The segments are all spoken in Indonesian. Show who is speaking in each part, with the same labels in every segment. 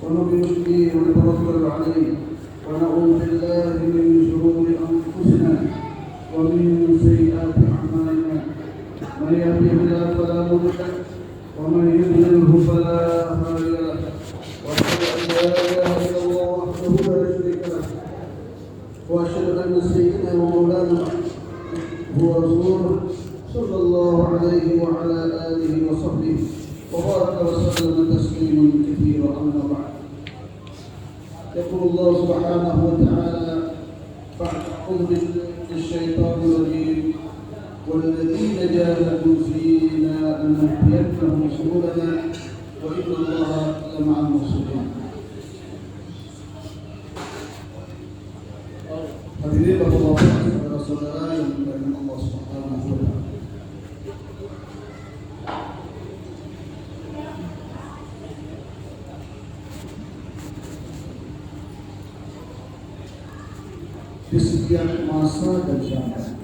Speaker 1: ونؤمن به ونتوكل عليه ونعوذ بالله من شرور أنفسنا ومن سيئات أعمالنا من يهده الله فلا مضل له ومن يضلله فلا هادي له وأشهد أن لا إله إلا الله وحده لا شريك له وأشهد أن سيدنا ومولانا هو رسوله صلى الله عليه وعلى آله وصحبه وبارك وسلم تسليما كثيرا أما بعد. يقول الله سبحانه وتعالى بعد أعوذ بالله من الشيطان الرجيم والذين جاهدوا فينا لنهدينهم سبلنا وإن الله لمع المحسنين. Hadirin bapak-bapak, saudara-saudara yang dimuliakan Allah Subhanahu wa taala. Di setiap masa dan zaman,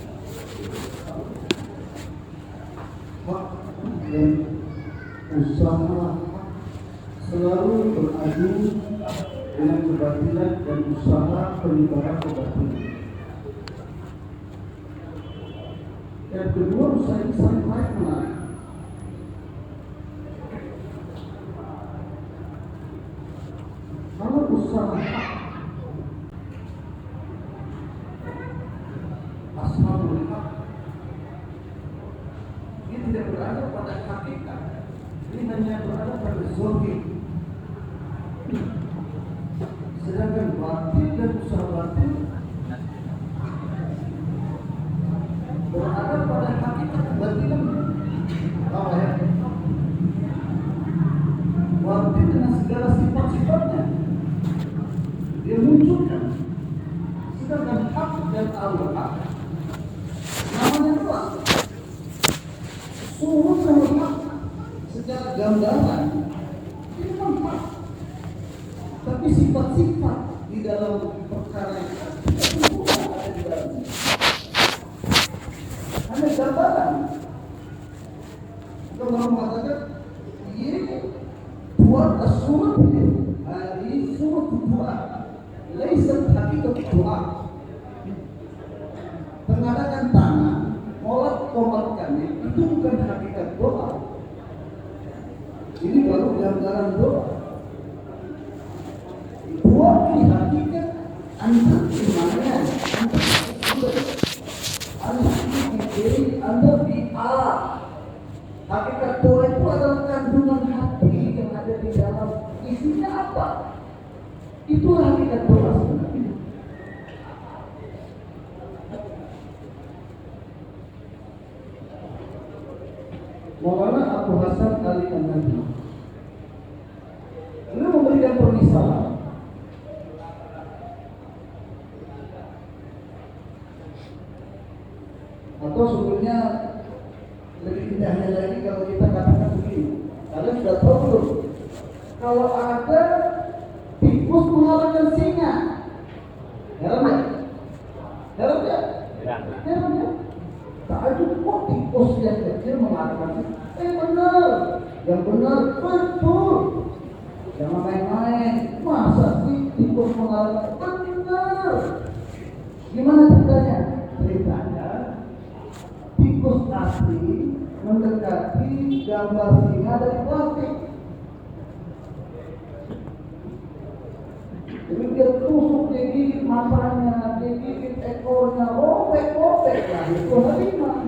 Speaker 1: hak dan usaha selalu beradu dengan kebatilan dan usaha penyebaran kebatilan. Yang kedua, usaha ini saling menarik. Kalau usaha ashabul haq ini tidak berada pada hakikat, ini hanya berada pada zahir. Sedangkan batin dan usaha batin berada pada hakikat kebatilan. Tahu ya? Batin dengan segala sifat-sifatnya dia munculkan. Sedangkan hak dan al-haq namanya dua. Surut dan hak secara gambaran ini nampak. Tapi sifat-sifat di dalam perkara itu ada di dalamnya. Hanya gambaran. Kita mau mengatakan ini buat surat ini surat doa. Laisat hakikat doa. Mengadakan tangan, kolak-kolakkannya itu bukan hakikat doa. Ini baru gambaran doa. Doa ini hakikat anda imannya, anda diri, anda biar. Hakikat doa itu adalah kandungan hati yang ada di dalam. Isinya apa? Itu hakikat doa sebenarnya. Maulana Abu Hasan Ali An-Nadwi beliau memberikan permisalan atau sebetulnya lebih indahnya lagi kalau kita katakan begini. Kalian sudah tahu belum? Kalau ada tikus mengalahkan singa, heran ya? Heran ya? Heran ya? Takjub kok tikus yang kecil mengalahkan singa? Benar, yang benar betul. Jangan main-main. Masa sih tikus mengalahkan? Benar. Gimana ceritanya? Ceritanya tikus asli mendekati gambar singa dari plastik. Jadi dia tusuk, dia gigit matanya, dia gigit ekornya, robek-robek lah. Itu harimau.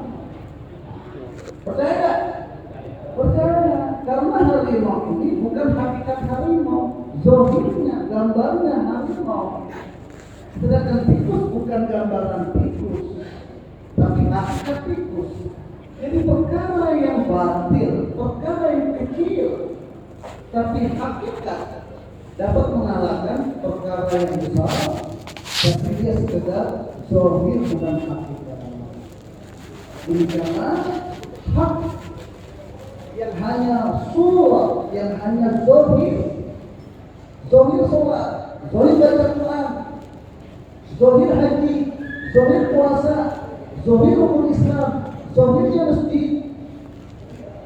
Speaker 1: Percaya gak? Percaya. Karena harimau ini bukan hakikat harimau. Zohirnya, gambarnya harimau. Sedangkan tikus bukan gambaran tikus, tapi hakikat tikus. Jadi perkara yang batil, perkara yang kecil, tapi hakikat dapat mengalahkan perkara yang besar, tapi dia sekedar zohir bukan hakikat. Ini karena hak yang hanya surah, yang hanya zohir, zohir sholat, zohir baca Quran, zohir haji, zohir puasa, zohir rukun Islam, zohirnya masjid,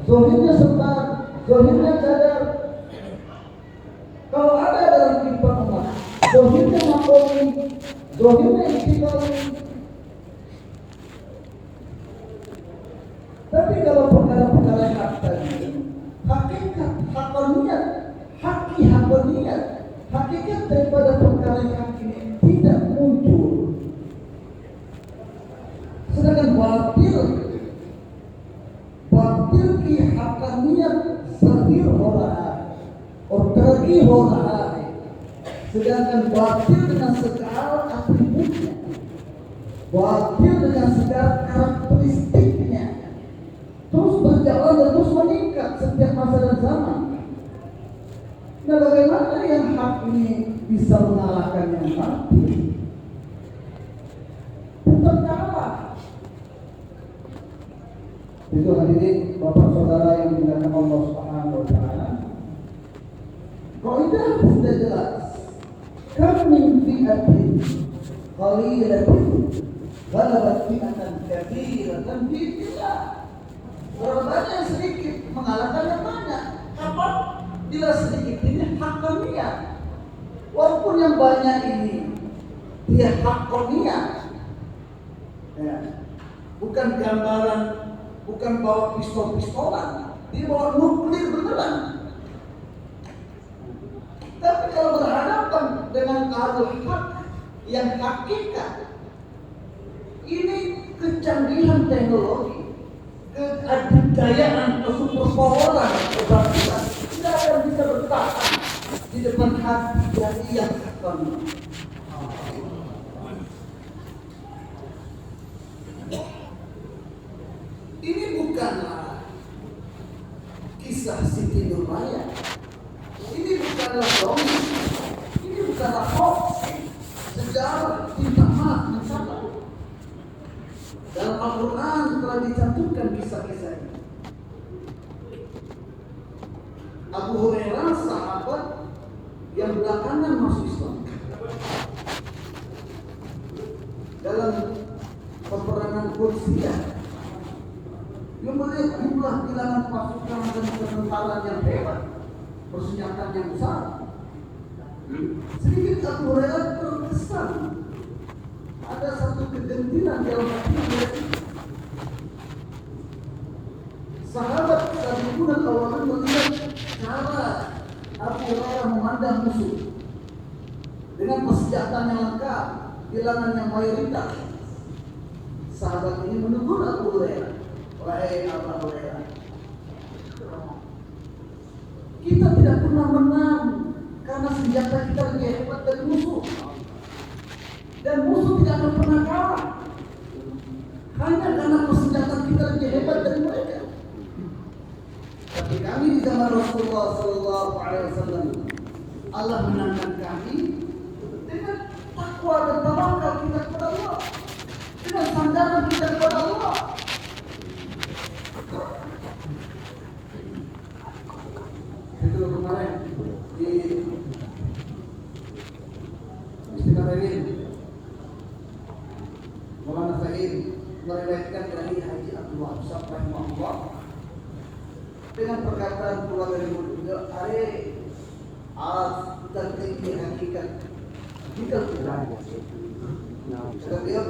Speaker 1: zohirnya sempat, zohirnya cadar. Kalau ada dohirnya makoni, dohirnya ikhtikari. Tapi kalau perkara-perkara hak tadi, hakikat, hakoniyat, hakoniyat, hakikat daripada perkara hak ini tidak muncul. Sedangkan batil ki hakoniyat zahir holah, tergi holah. Sedangkan batil dengan segala atributnya, batil dengan segala karakteristiknya, terus berjalan dan terus meningkat setiap masa dan zaman. Nah, bagaimana yang hak ini bisa mengalahkan yang batil? Tetap kalah. Itu hadirin Bapak Saudara yang dimuliakan Allah Subhanahu wa taala. Kaidah sudah jelas. Kam min fi'atin qalilatin ghalabat fi'atan katsiratan bi'illah. Berapa banyak yang sedikit mengalahkan yang banyak. Kapan? Bila sedikit ini hakoniyah. Walaupun yang banyak ini dia hakoniyah, ya, bukan gambaran, bukan bawa pistol-pistolan, dia bawa nuklir beneran. Tapi kalau berhadapan dengan alul hak yang hakikat, ini kecanggihan teknologi, keadaan, kesuperpoweran, kebangkitan tidak akan bisa bertahan di depan hati dari yang hakon. Ini bukanlah kisah Siti Nurbaya. Ini bukanlah dongeng. Ini bukanlah hoax. Sejarah tinta maaf mencatat. Dalam Al-Quran telah dicantumkan kisah-kisah ini. Abu Hurairah, sahabat yang belakangan masuk Islam, dalam peperangan Quraisyah, yang melihat jumlah bilangan pasukan dan pertempuran yang hebat, persenjataan yang besar. Sedikit Abu Hurairah terkesan. Ada satu kegentilan dalam hatinya. Sahabat Sabiqun al-Awwalun melihat cara Abu Hurairah memandang musuh dengan persenjataan yang lengkap, bilangan yang mayoritas. Sahabat ini menegur Abu Hurairah, wahai Abu Hurairah, kita tidak pernah menang karena senjata kita lebih hebat dari musuh, dan musuh tidak akan pernah kalah hanya karena persenjataan kita lebih hebat dari mereka. Tapi kami di zaman Rasulullah Sallallahu Alaihi Wasallam, Allah menangkan kami dengan takwa dan tawakal kita kepada Allah, dengan sandaran kita kepada Allah. Itu kemarin di Istiqamah ini, Maulana Said meriwayatkan dari Haji Abdul Wahab rahimahullah dengan perkataan keluar dari mulut beliau, "Are as tertinggi hakikat kita tidak." Kata beliau,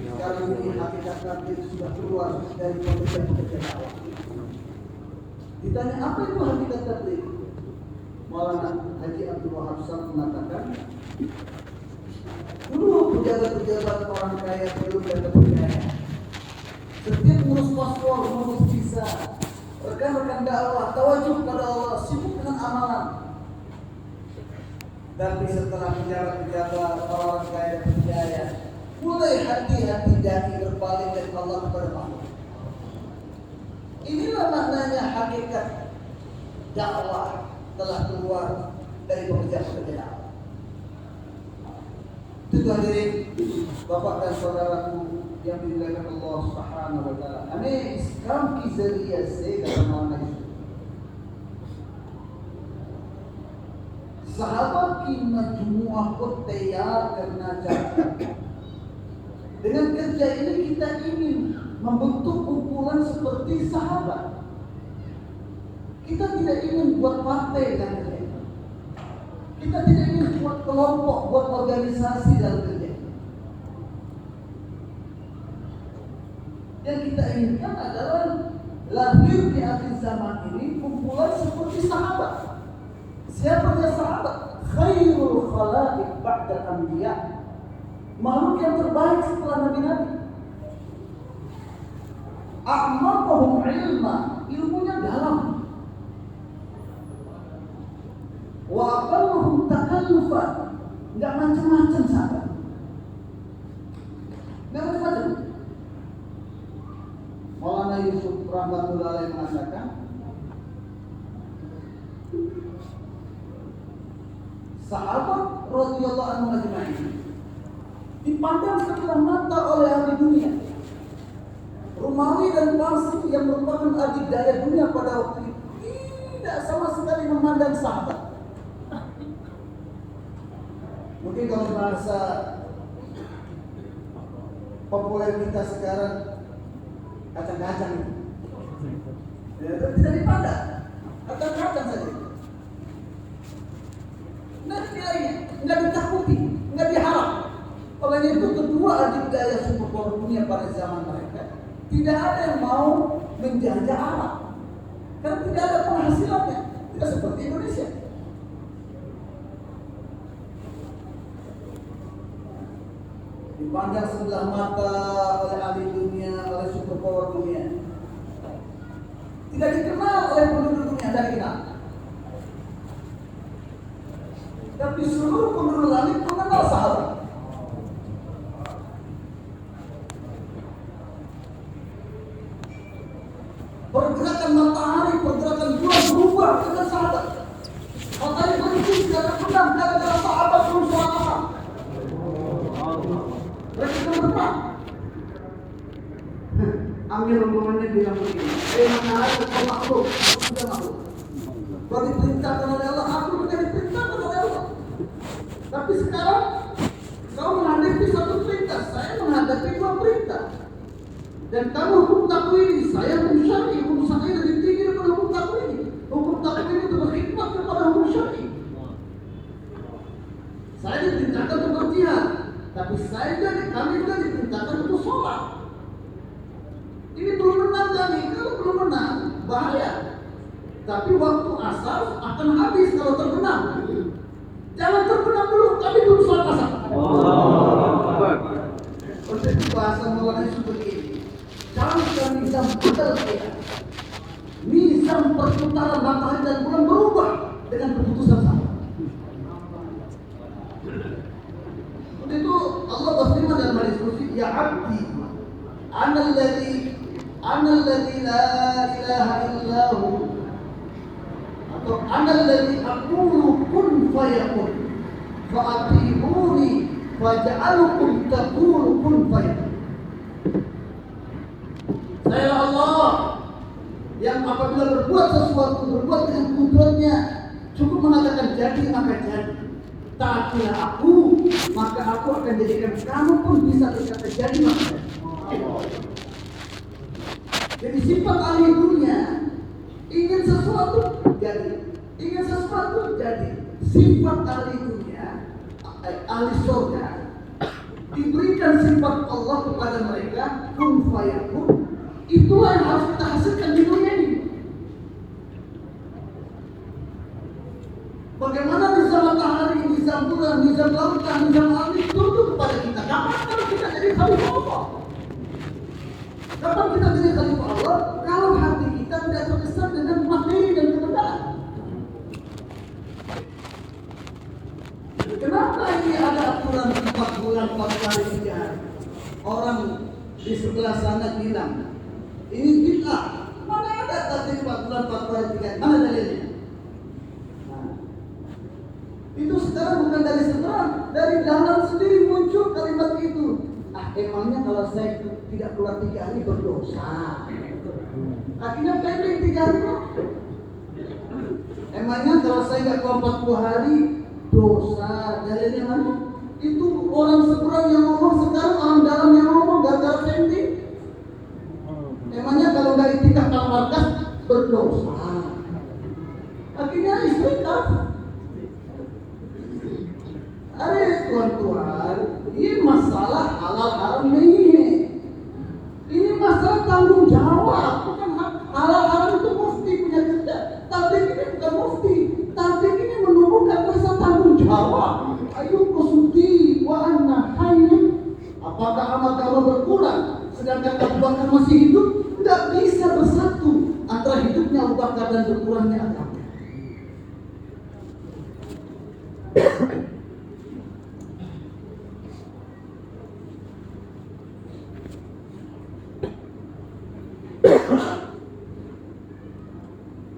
Speaker 1: sekarang ini hakikat nanti sudah keluar dari pekerjaan dakwah. Ditanya apa itu hakikat tadi? Maulana Haji Abdul Wahab mengatakan, dulu pejabat-pejabat orang kaya belum dapat percaya. Setiap ngurus paspor, ngurus visa, rekan-rekan dakwah, tawajuh pada Allah, sibuk dengan amalan. Tapi setelah pejabat-pejabat orang kaya percaya, mulai hati-hati dai berpaling dari Allah kepada makhluk. Inilah maknanya hakikat dakwah telah keluar dari pekerjaan-pekerjaan dakwah. Itu hadirin Bapak dan saudaraku yang dimuliakan Allah Subhanahu wa taala. Hame Islam की जरिए से जमाना है. Sahabat की majmuah को तैयार करना चाहता. Dengan kerja ini kita ingin membentuk kumpulan seperti sahabat. Kita tidak ingin buat partai dan kita tidak ingin buat kelompok, buat organisasi dalam kerja. Yang kita inginkan adalah lahir di akhir zaman ini kumpulan seperti sahabat. Siapa dia sahabat? Khairul khalaiq ba'da anbiya. Makhluk yang terbaik setelah nabi-nabi. A'maquhum ilma, ilmunya dalam. Wa aqalluhum takallufan, enggak macam-macam sahabat. Enggak macam-macam. Maulana Yusuf rahmatullahi alaihi mengatakan, sahabat radhiyallahu anhum ajma'in dipandang sebelah mata oleh ahli dunia. Romawi dan Parsi yang merupakan adidaya dunia pada waktu itu tidak sama sekali memandang sahabat. Mungkin kalau bahasa populer kita sekarang kacang-kacang itu, ya, tidak dipandang, kacang-kacang saja. Nah, nilainya nggak ditakuti, nggak diharap. Oleh itu kedua adidaya superpower dunia pada zaman mereka, tidak ada yang mau menjajah Arab karena tidak ada penghasilannya, tidak seperti Indonesia. Dipandang sebelah mata oleh ahli dunia, oleh superpower dunia. Tidak dikenal oleh penduduk dunia, tidak dikenal. Tapi seluruh penduduk langit mengenal sahabat. Pergerakan matahari, pergerakan bulan berubah dengan sahabat. Matahari berhenti tidak terpendam gara-gara sahabat berusaha apa? Mereka itu berenang. Ambil rombongannya bilang begini, matahari kau makhluk, aku sudah makhluk. Kau diperintahkan oleh Allah, aku juga diperintahkan oleh Allah. Tapi sekarang kau menghadapi satu perintah, saya menghadapi dua perintah. Dan kamu hukum takwini, saya hukum syar'i. Hukum syar'i lebih tinggi daripada hukum takwini. Hukum takwini itu berkhidmat kepada hukum syar'i. Saya diperintahkan untuk berjihad, tapi kami juga diperintahkan untuk sholat. Ini belum menang kami. Kalau belum menang, bahaya. Tapi waktu asar akan habis kalau terbenam. Jangan terbenam dulu, kami belum sholat asar. Untuk itu bahasa Maulana seperti ini. Jangka nizam betul kita. Nizam perputaran matahari dan bulan berubah dengan keputusan sama. Untuk itu Allah berfirman dalam hadis qudsi, ya abdi, analladzi la ilaha illahu, atau analladzi aqulu kun fayakun fa'atibuni faj'alukum taqulu kun fayakun. Saya Allah yang apabila berbuat sesuatu, berbuat dengan kudratnya, cukup mengatakan jadi maka jadi. Taatilah aku, maka aku akan jadikan kamu pun bisa berkata jadi maka jadi. Jadi sifat ahli dunia, ingin sesuatu jadi, ingin sesuatu jadi. Sifat ahli dunia, ahli surga, diberikan sifat Allah kepada mereka, kun fayakun. Itulah yang harus kita hasilkan di dunia ini. Bagaimana nizam matahari, nizam bulan, nizam lautan, nizam langit tunduk kepada kita. Kapan kalau kita jadi khalifah Allah? Kapan kita jadi khalifah Allah? Kalau hati kita tidak terkesan dengan materi dan kebenaran. Kenapa ini ada aturan 4 bulan 4 hari 3 hari? Orang di sebelah sana bilang ini bid'ah. Mana ada tadi 4 bulan 4 hari 3 hari? Mana dalilnya? Itu sekarang bukan dari seberang, dari dalam sendiri muncul kalimat itu. Emangnya kalau saya tidak keluar 3 hari berdosa? Akhirnya pendek 3 hari kok. Emangnya kalau saya tidak keluar 40 hari dosa? Dalilnya mana? Itu orang seberang yang ngomong, sekarang orang dalam yang ngomong gara-gara pendek. Emangnya kalau dari tingkat markas berdosa? Akhirnya istiqaf.
Speaker 2: bahwa ayukusuti wa anna hayyun, apakah amal kamu berkurang sedangkan Abu Bakar masih hidup? Tidak bisa bersatu antara hidupnya Abu Bakar dan berkurangnya agama.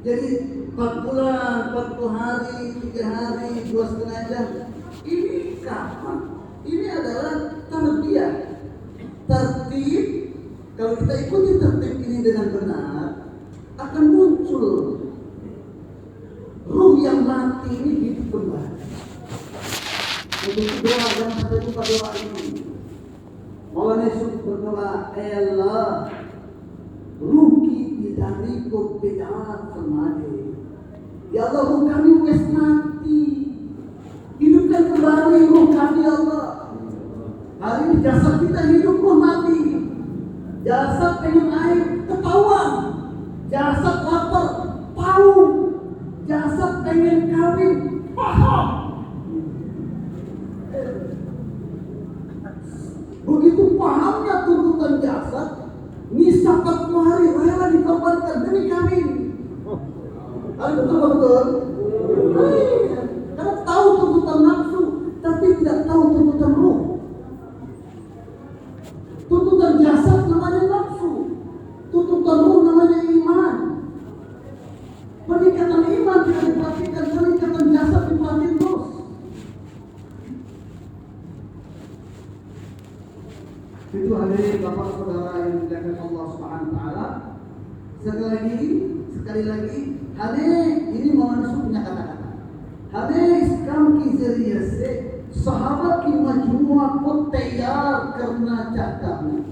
Speaker 2: Jadi 4 bulan, 40 hari, 3 hari, 2,5 jam. Ini kapan? Ini adalah tarbiyah. Tertib, kalau kita ikuti tertib ini dengan benar, akan muncul ruh yang mati ini hidup kembali. Untuk doa, jangan sampai lupa doa ini. Maulana Yusuf berdoa, Allah, rugi bidariku bid'at semadi. Ya Allah, ruh kami wes mati. Hidupkan kembali ruh kami, ya Allah. Hari ini jasad kita hidup, ruh mati. Jasad pengen air, ketahuan. Jasad lapar, tahu. Jasad pengen kawin, paham. Begitu pahamnya tuntutan jasad, Nisa 40 hari rela dikorbankan demi kawin. Betul? Karena tahu tuntutan nafsu, tapi tidak tahu tuntutan ruh. Tuntutan jasad namanya nafsu, tuntutan ruh namanya iman. Peningkatan iman tidak diperhatikan, peningkatan jasad diperhatikan terus. Itu hadirin bapak saudara yang dimuliakan Allah Subhanahu wa taala. Sekali lagi, hadirin ini Maulana punya kata-kata. Hadirin Islam ki zariye se sahabat ki majmuah ko tayar karna chahta hu.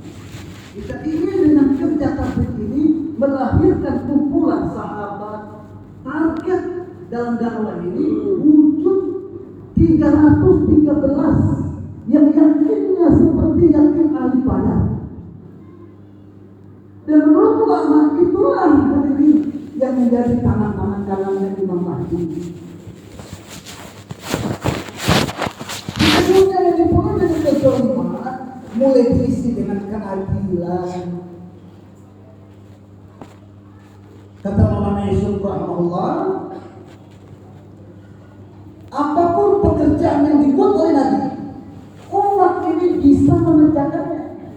Speaker 2: Kita ingin dengan kerja tertib ini melahirkan kumpulan sahabat. Target dalam dakwah ini wujud 313 yang yakinnya seperti yakin ahli badar. Dan menurut ulama itulah hadirin yang menjadi tangan-tangan kanannya Imam Mahdi. Sesungguhnya yang dipenuhi dengan kezaliman mulai diisi dengan keadilan. Kata Maulana Yusuf rahimahullah, apapun pekerjaan yang dibuat oleh Nabi, umat ini bisa mengerjakannya.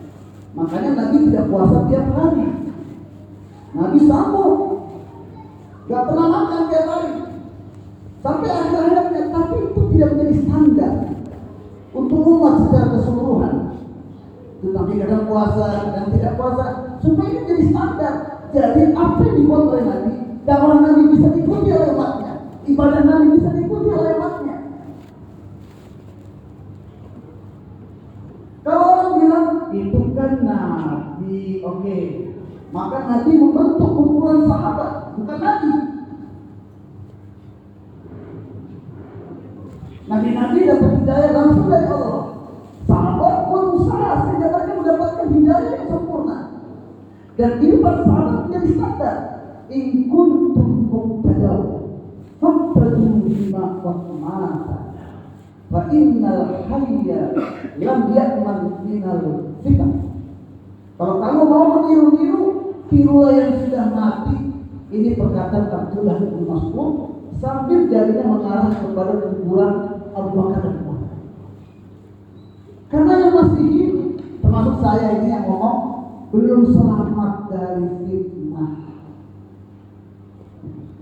Speaker 2: Makanya Nabi tidak puasa tiap hari. Nabi sambung, gak pernah makan tiap hari sampai akhir hayatnya. Tapi itu tidak menjadi standar untuk umat secara keseluruhan. Tetapi kadang puasa, kadang tidak puasa, supaya ini menjadi standar. Jadi apa yang dibuat oleh Nabi, dakwah Nabi bisa diikuti oleh umatnya, ibadah Nabi bisa diikuti oleh umatnya. Kalau orang bilang itu kan Nabi, oke. Maka Nabi membentuk kumpulan sahabat, bukan Nabi. Nabi-nabi dapat hidayah langsung dari Allah. Sahabat berusaha sehingga mereka mendapatkan hidayah yang sempurna. Dan kehidupan sahabat menjadi standar. In kuntum muqtadaw fattadu bima mata. Fa innal hayya lam ya'man minal fitan. Kalau kamu mau meniru-niru, tirulah yang sudah mati. Ini perkataan Abdullah bin Mas'ud sambil jarinya mengarah kepada kumpulan Abu Bakar dan Umar. Karena yang masih hidup, termasuk saya ini yang ngomong, belum selamat dari fitnah.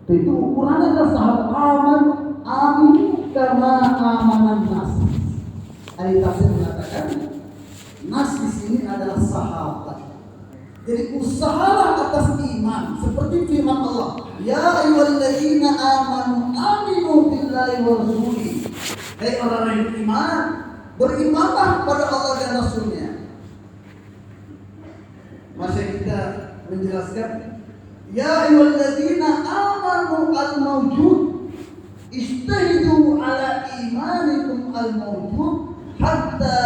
Speaker 2: Itu ukurannya adalah sahabat amin karena amanan nas. Ahli tafsir mengatakan nas di sini adalah sahabat. Jadi usahalah atas iman seperti firman Allah, ya ayyuhalladzina amanu aminu billahi wa rasulihi. Hai orang yang beriman, berimanlah pada Allah dan Rasulnya. Masa kita menjelaskan, ya ayyuhalladzina amanu al-mawjud istahidu ala imanikum al-mawjud hatta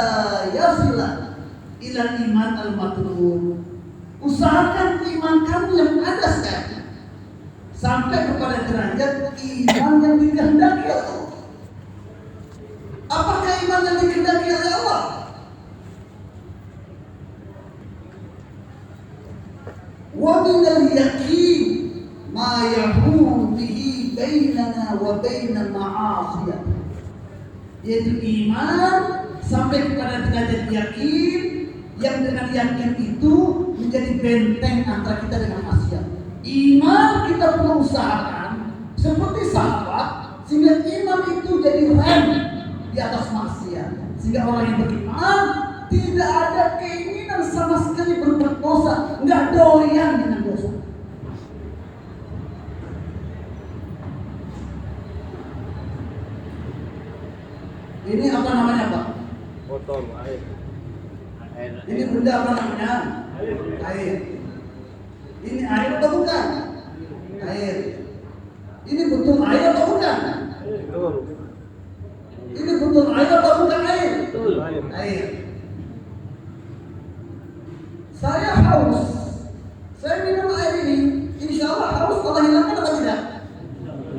Speaker 2: yasila ila iman al-matlub. Usahakan iman kamu yang ada sekarang sampai kepada derajat iman yang dikehendaki Allah. ma'asiyah. Yaitu iman sampai kepada derajat yakin, yang dengan yakin itu menjadi benteng antara kita dengan maksiat. Iman kita perlu usahakan seperti sahabat, sehingga iman itu jadi rem di atas maksiat. Sehingga orang yang beriman tidak ada keinginan sama sekali berbuat dosa, nggak doyan dengan dosa. Ini apa namanya, Pak?
Speaker 3: Botol air.
Speaker 2: Ini benda apa namanya? Air. Ini air atau bukan? Air. Ini betul air atau bukan?
Speaker 3: Betul.
Speaker 2: Ini betul air atau bukan air?
Speaker 3: Betul air.
Speaker 2: Air. Saya haus. Saya minum air ini. Insya Allah haus Allah hilangkan atau tidak?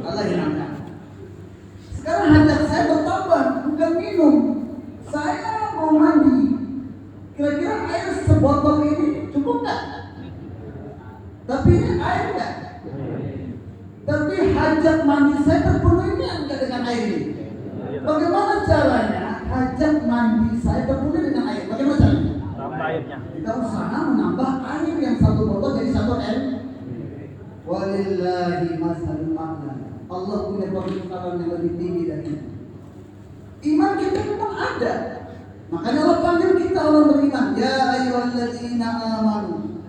Speaker 2: Allah hilangkan. Sekarang hajat saya bertambah, bukan minum. Saya mau mandi. Kira-kira air sebotol ini cukup nggak? Tapi ini air nggak? Tapi hajat mandi saya terpenuhi nggak dengan air ini? Bagaimana caranya hajat mandi saya terpenuhi dengan air? Bagaimana caranya?
Speaker 3: Tambah airnya.
Speaker 2: Kita usaha menambah air yang satu botol jadi satu air. Walillahi masalul a'la. Allah punya permintaan yang lebih tinggi dari itu. Iman kita memang ada. Makanya Allah panggil kita orang beriman. Ya ayyuhalladzina amanu.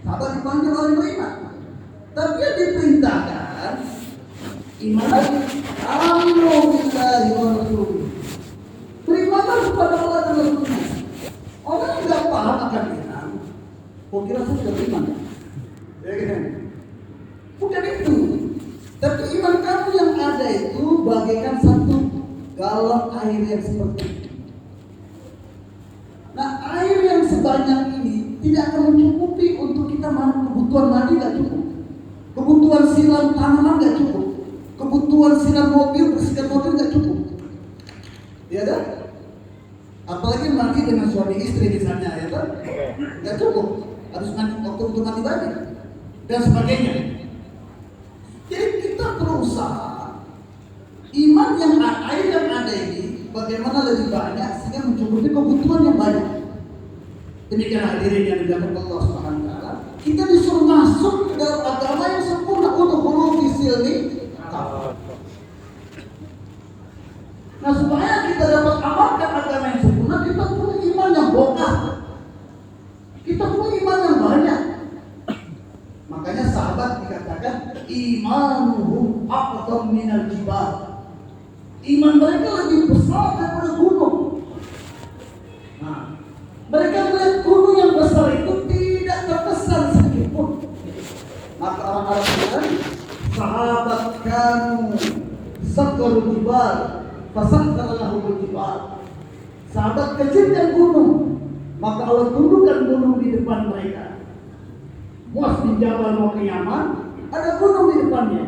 Speaker 2: Sahabat dipanggil orang beriman. Tapi yang diperintahkan iman amanu billahi wa rasulih. Berimanlah kepada Allah dan Rasulnya. Orang yang tidak paham akan iman, kok kira saya sudah beriman? Ya kan? Bukan itu. Tapi iman kamu yang ada itu bagaikan satu galon air yang seperti itu. Nah, air yang sebanyak ini tidak akan mencukupi untuk kita kebutuhan mandi, nggak cukup. Kebutuhan siram tanaman nggak cukup. Kebutuhan siram mobil, bersihkan mobil nggak cukup. Ya kan? Apalagi mandi dengan suami istri misalnya, ya kan? Nggak cukup. Harus mandi waktu untuk mandi banyak dan sebagainya. Jadi kita berusaha iman yang air yang ada ini bagaimana lebih banyak sehingga mencukupi kebutuhan yang banyak. Demikian hadirin yang dilakukan Allah Subhanahu wa taala. Kita disuruh masuk ke dalam agama yang sempurna untuk huruf silmi. Nah, supaya kita dapat amalkan agama yang sempurna, kita punya iman yang bokah. Kita punya iman yang banyak. Makanya sahabat dikatakan imanuhum aqdam minal jibal. Iman mereka lebih besar daripada gunung. Nah, mereka melihat gunung yang besar itu tidak terkesan sedikit pun. Maka orang Arab bilang sahabat kamu sakarul jibal fasakhkharalahul jibal. Sahabat kecilkan gunung, maka Allah tundukkan gunung di depan mereka. Muaz bin Jabal mau ke Yaman, ada gunung di depannya.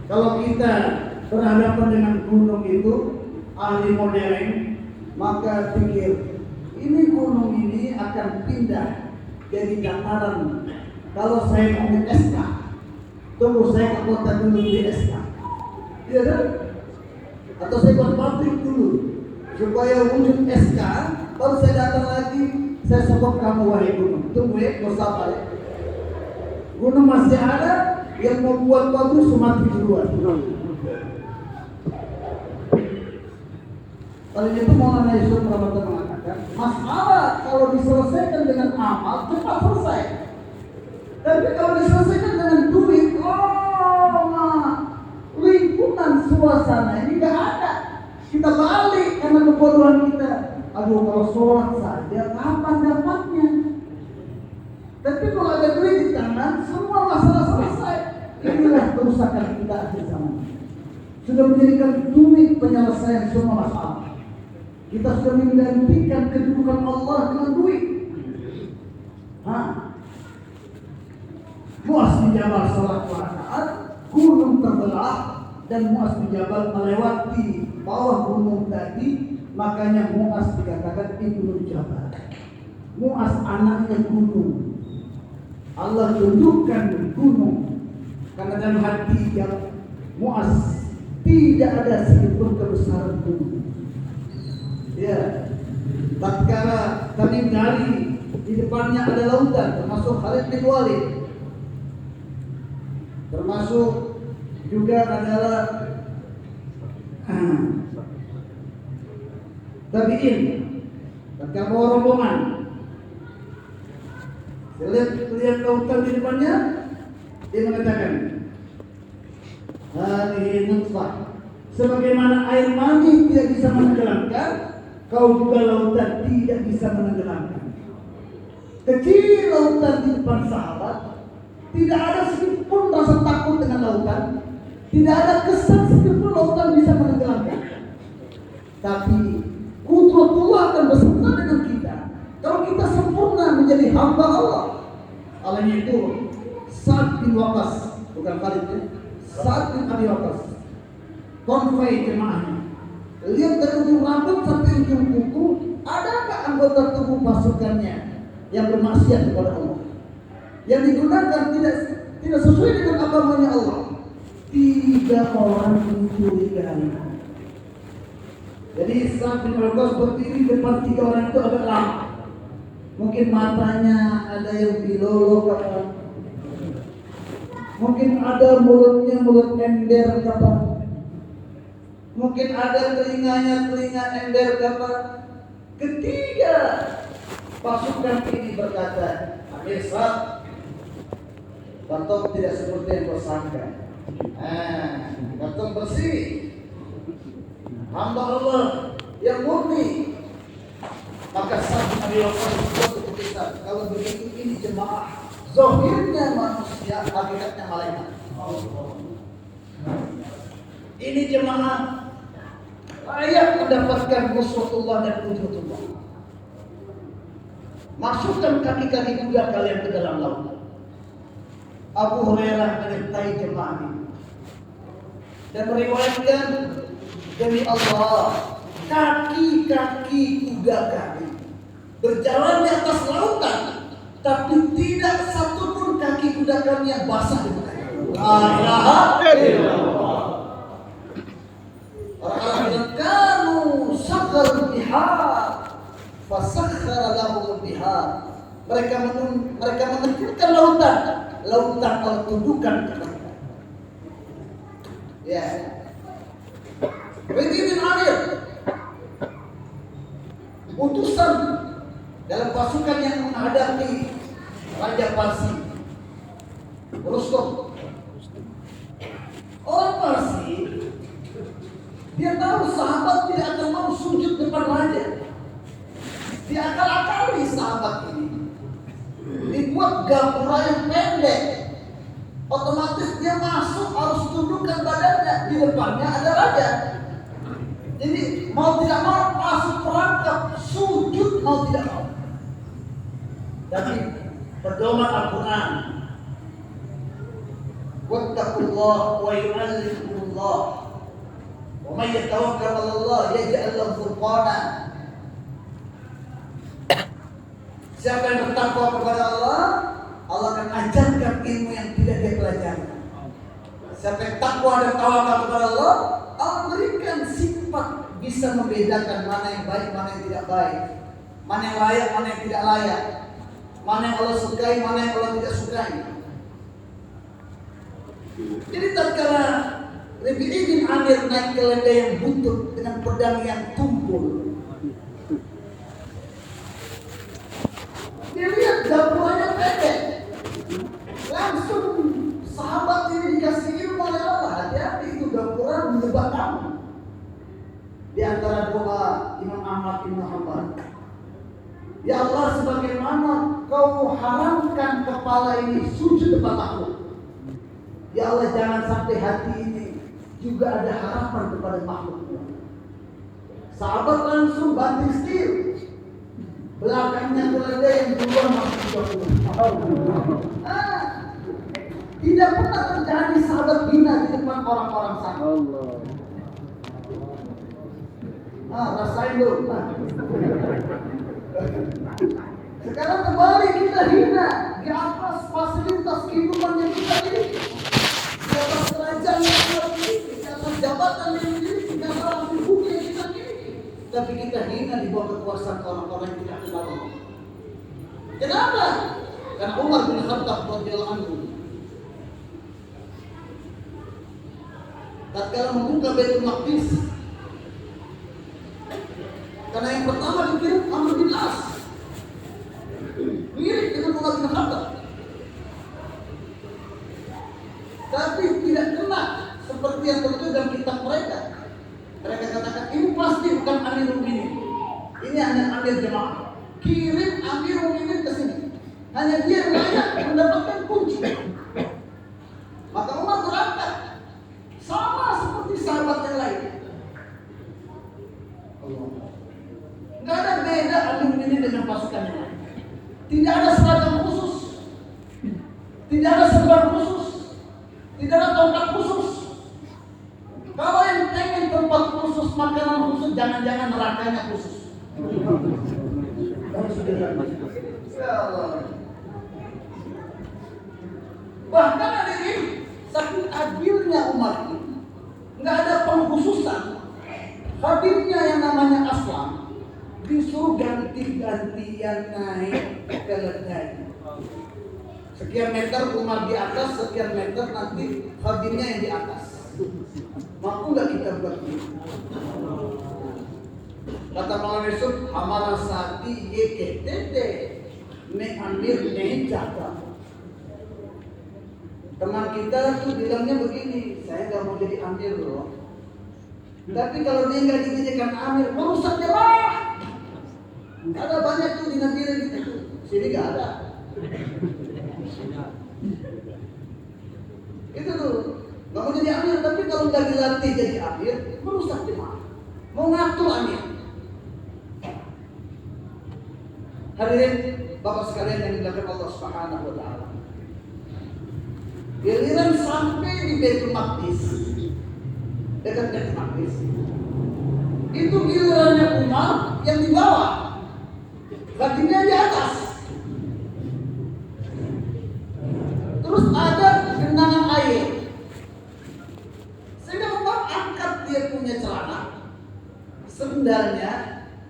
Speaker 2: Kalau kita berhadapan dengan gunung itu, ahli modern, maka pikir ini gunung ini akan pindah jadi dataran. Kalau saya mau di SK, tunggu saya ke kota dulu di SK, iya kan? Atau saya buat pabrik dulu supaya wujud SK, baru saya datang lagi. Saya sebut kamu wahai gunung, tunggu ya, mau sabar ya. Gunung masih ada, yang mau buat bagus cuma duluan. Kalau itu Maulana Yusuf Rahmatullah mengatakan, masalah kalau diselesaikan dengan amal cepat selesai. Tapi kalau diselesaikan dengan duit, lingkungan suasana ini nggak ada. Kita balik karena kebodohan kita. Aduh, kalau sholat saja kapan dapatnya? Tapi kalau ada duit di tangan, semua masalah selesai. Inilah kerusakan kita akhir zaman. Sudah menjadikan duit penyelesaian semua masalah. Kita sudah menggantikan kedudukan Allah dengan duit. Muaz bin Jabal salat rakaat, gunung terbelah dan Muaz bin Jabal melewati bawah gunung tadi. Makanya Muaz dikatakan Ibnu Jabal. Muaz anaknya gunung. Allah tunjukkan gunung. Karena dalam hati muas, tidak ada sedikit pun kebesaran bumi. Ya, tatkala kami gali di depannya ada lautan, termasuk Khalid bin Walid, termasuk juga adalah tabi'in, tatkala bawa rombongan, lihat lautan di depannya, dia mengatakan, hadhihi nutfah, sebagaimana air mani tidak bisa menenggelamkan, kau juga lautan tidak bisa menenggelamkan. Kecil lautan di depan sahabat, tidak ada sedikit pun rasa takut dengan lautan, tidak ada kesan sedikit pun lautan bisa menenggelamkan. Tapi Qudratullah akan beserta dengan kita kalau kita sempurna menjadi hamba Allah. Alanya itu Sa'ad bin Waqqas, bukan Khalid ya, Sa'ad bin Abi Waqqas, konvoi jemaahnya. Lihat dari ujung rambut sampai ujung kuku, adakah anggota tubuh pasukannya yang bermaksiat kepada Allah, yang digunakan tidak sesuai dengan agamanya Allah? 3 orang mencurigai. Jadi Sa'ad bin Waqqas berdiri depan 3 orang itu agak lama. Mungkin matanya ada yang bilolo kata, mungkin ada mulutnya mulut ember kata, mungkin ada telinganya telinga ember kata. Ketiga pasukan ini berkata, Amir Sa'ad, Batok tidak seperti yang kau sangka. Batok bersih, hamba Allah yang murni. Maka Sa'ad bin Abi Waqqas berkata, kalau begitu ini jemaah, zahirnya manusia, hakikatnya malaikat. Ini jemaah layak mendapatkan nusratullah dan qudratullah. Masukkan kaki-kaki kuda kalian ke dalam laut. Abu Hurairah menyertai jemaah ini dan meriwayatkan, demi Allah, kaki-kaki kuda kami berjalan di atas lautan, tapi tidak satu pun kaki kuda kami yang basah di muka. La ilaha illallah. Orang-orang bilang, kanu sakhar bihar, fasakhara lahum bihar. Mereka menentukan lautan kalau tundukan ke mereka. Ya. Rabi' bin Amir, utusan dalam pasukan yang menghadapi Raja Parsi, Rustum. Orang Parsi, dia tahu sahabat tidak akan mau sujud depan raja. Dia akal-akali sahabat ini, dibuat gapura yang pendek. Otomatis dia masuk harus tundukkan badannya, di depannya ada raja. Jadi mau tidak mau masuk perangkap sujud, mau tidak mau. Tapi pedoman Al-Quran, wattaqullah wa yu'allimukumullah, wa may yatawakkal 'ala Allah yaj'al lahu furqana. Siapa yang bertakwa kepada Allah, Allah akan ajarkan ilmu yang tidak dia pelajari. Siapa yang takwa dan tawakal kepada Allah, Allah berikan sifat bisa membedakan mana yang baik, mana yang tidak baik, mana yang layak, mana yang tidak layak, mana yang Allah sukai, mana yang Allah tidak sukai. Jadi tatkala Rabi' bin Amir naik ke lenda yang buntut dengan pedang yang tumpul, dia lihat dapurnya pendek. Langsung sahabat ini dikasih ilmu oleh Allah, hati-hati itu dapurnya menyebab kamu. Di antara doa Imam Ahmad bin Hanbal, ya Allah, sebagaimana kau haramkan kepala ini sujud depan makhluk, ya Allah, jangan sampai hati ini juga ada harapan kepada makhluk. Sahabat langsung banting setir, belakangnya keledai yang duluan masuk ke dalam. Tidak pernah terjadi sahabat bina di depan orang-orang sana. Rasain dulu. Sekarang kembali kita hina di atas fasilitas kehidupan yang kita miliki, di atas kerajaan yang kita miliki. jabatan yang dimiliki, nggak salah buku yang kita miliki. Tapi kita hina di bawah kekuasaan orang-orang yang tidak kenal Allah. Kenapa? Karena Umar bin Khattab radhiyallahu anhu tatkala membuka Baitul Maqdis, karena yang pertama dikirim Amr bin As, mirip dengan Umar bin Khattab, tapi tidak kena seperti yang tertulis dalam kitab mereka. Mereka katakan ini pasti bukan Amirul Mukminin, ini hanya Amir Jemaah. Kirim Amirul Mukminin ke sini, hanya dia yang layak mendapatkan kunci. Maka Umar berangkat sama seperti sahabat yang lain. Tidak ada beda Amirul Mukminin dengan pasukan yang lain. Tidak ada seragam khusus, tidak ada serban khusus, tidak ada tongkat khusus. Kalau yang pengen tempat khusus, makanan khusus, jangan-jangan nerakanya khusus. Ya Allah. Bahkan ada ini, saking adilnya Umar ini, nggak ada pengkhususan. Hadirnya yang namanya Aslam disuruh ganti-gantian naik ke ledanya. Sekian meter Umar di atas, sekian meter nanti hadirnya yang di atas. Mampu nggak kita buat ini? Kata Maulana Yusuf, hamaran sati ye ketete me amir ne jaga. Teman kita tuh bilangnya begini, saya nggak mau jadi amir loh. Tapi kalau dia nggak dijadikan amir, merusak jemaah. Ada banyak tuh di negeri gitu. Sini nggak ada. Itu tuh, nggak mau jadi amir, tapi kalau nggak dilatih jadi amir, merusak jemaah. Mau ngatur amir. Hadirin Bapak sekalian yang dimuliakan Allah Subhanahu wa taala. Giliran sampai di Baitul Maqdis, dekat Baitul Maqdis, itu gilirannya Umar yang di bawah, kakinya di atas. Terus ada genangan air, sehingga Umar angkat dia punya celana, sendalnya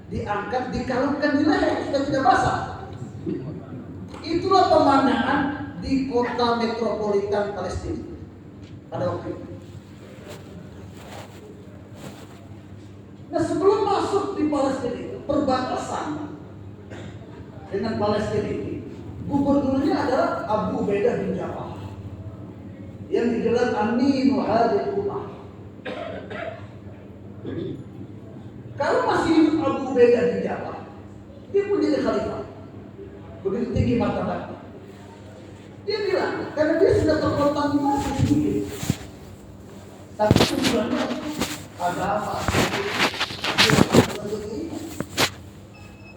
Speaker 2: diangkat, dikalungkan di leher supaya tidak basah. Itulah pemandangan di kota metropolitan Palestina pada waktu itu. Nah, sebelum masuk di Palestina itu, perbatasan dengan Palestina ini, gubernurnya adalah Abu Ubaidah bin Jarrah yang digelar Aminu Hadhihi Ummah. Kalau masih hidup Abu Ubaidah bin Jarrah, dia pun jadi khalifah. Begitu tinggi martabatnya. Dia bilang, karena dia sudah terkontaminasi sedikit. Tapi tujuannya agama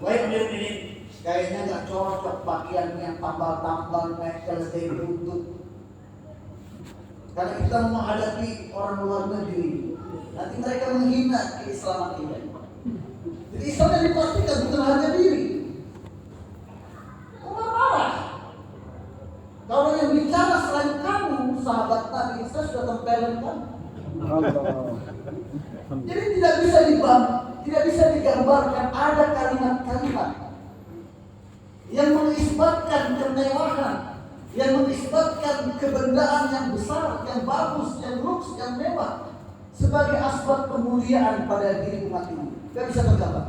Speaker 2: Wahai Amir ini, kayaknya nggak cocok pakaiannya tambal-tambal, mekel, lutut. Karena kita menghadapi orang luar negeri, nanti mereka menghina keislaman kita. Jadi Islam yang dipastikan bukan harga diri. Umar marah. Kalau yang bicara selain kamu, sahabat Nabi, saya sudah tempelin kamu. Jadi tidak bisa digambarkan ada kalimat-kalimat yang mengisbatkan kemewahan, yang mengisbatkan kebendaan yang besar, yang bagus, yang luks, yang mewah sebagai asbab kemuliaan pada diri umat ini. Tidak bisa tergambar.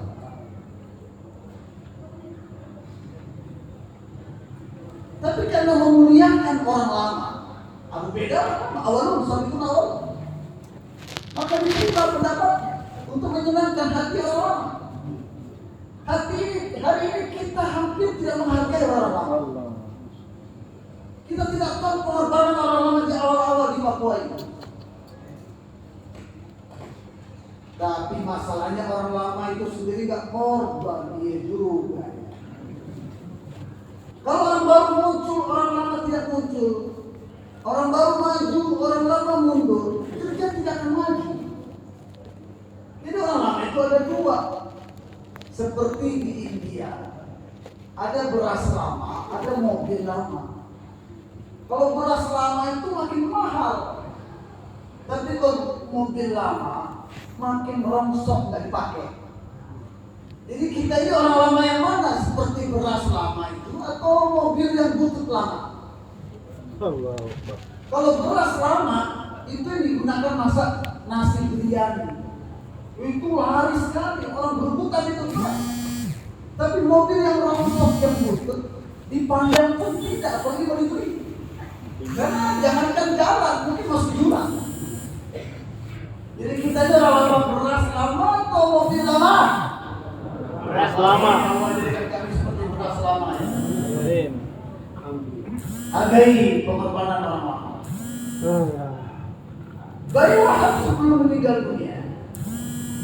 Speaker 2: Tapi karena memuliakan orang lama, Abu Ubaidah awalun sabitun awal, maka diterima pendapatnya untuk menyenangkan hati orang lama. Hari ini kita hampir tidak menghargai orang lama. Kita tidak tahu pengorbanan orang lama di awal-awal di Papua ini. Tapi masalahnya orang lama itu sendiri gak korban, dia juga. Kalau orang baru muncul, orang lama tidak muncul. Orang baru maju, orang lama mundur. Kerja tidak akan maju. Jadi orang lama itu ada dua. Seperti di India, ada beras lama, ada mobil lama. Kalau beras lama itu makin mahal. Tapi kalau mobil lama makin rongsok nggak dipakai. Jadi kita ini orang lama yang mana? Seperti beras lama itu atau mobil yang butut lama?
Speaker 3: Allah.
Speaker 2: Kalau beras lama itu yang digunakan masak nasi biryani, itu laris sekali, orang berebutan itu kan. Tapi mobil yang rongsok yang butut dipandang pun tidak, apalagi kalau dibeli. Karena jangankan jalan, mungkin masuk jurang. Jadi kita ini orang beras lama atau mobil lama?
Speaker 3: Beras lama.
Speaker 2: Jadi kami seperti beras lama ya.
Speaker 3: Amin.
Speaker 2: Hargai pengorbanan orang lama. Bayi Wahab sebelum meninggal dunia,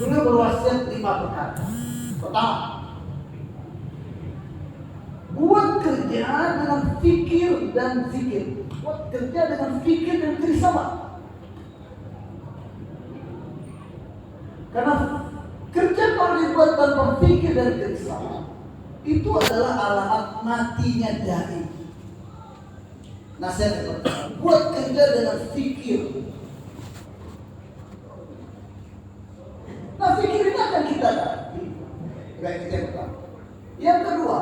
Speaker 2: beliau berwasiat 5 perkara. Pertama, buat kerja dengan fikir dan zikir. Buat kerja dengan fikir dan krisamat. Karena kerja kalau dibuat tanpa fikir dan krisamat, itu adalah alamat matinya dai. Nasihat yang pertama, buat kerja dengan fikir. Nah, fikir ini akan kita latih. Baik, itu yang pertama. Yang kedua,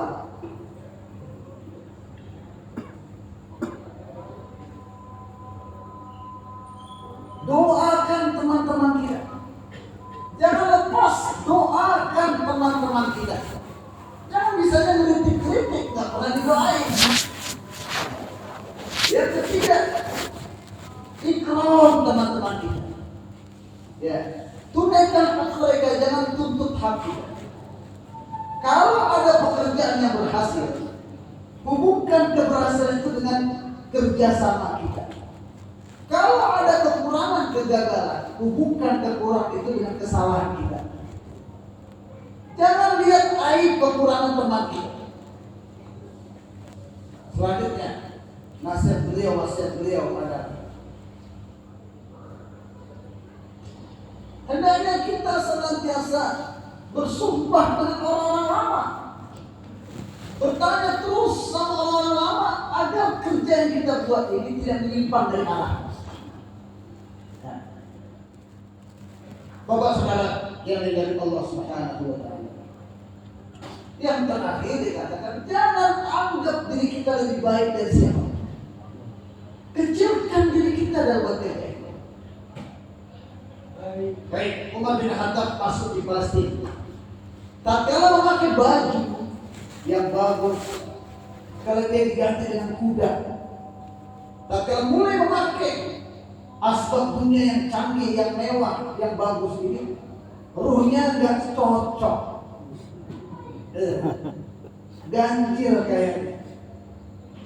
Speaker 2: doakan teman-teman kita. Jangan lepas doakan teman-teman kita. Jangan misalnya kritik-kritik, nggak pernah didoain. Yang ketiga, ikram teman-teman kita. Ya, tunaikan hak mereka, jangan tuntut hak kita. Kalau ada pekerjaan yang berhasil, hubungkan keberhasilan itu dengan kerjasama kita. Kalau ada kekurangan, kegagalan, hubungkan kekurangan itu dengan kesalahan kita. Jangan lihat aib kekurangan teman kita. Selanjutnya, nasihat beliau, wasiat beliau adalah hendaknya kita senantiasa bersumpah dengan orang-orang lama, bertanya terus sama orang-orang lama agar kerja yang kita buat ini tidak menyimpang dari arah. Bapak saudara yang diridhai Allah Subhanahu wa taala. Yang terakhir dikatakan, jangan anggap diri kita lebih baik dari siapa. Kecilkan diri kita dalam bekerja. Baik, Umar bin Khattab masuk di Palestina. Tatkala memakai baju yang bagus, kalau dia diganti dengan kuda. Tatkala mulai memakai aspek dunia yang canggih, yang mewah, yang bagus ini, ruhnya nggak cocok, ganjil kayaknya,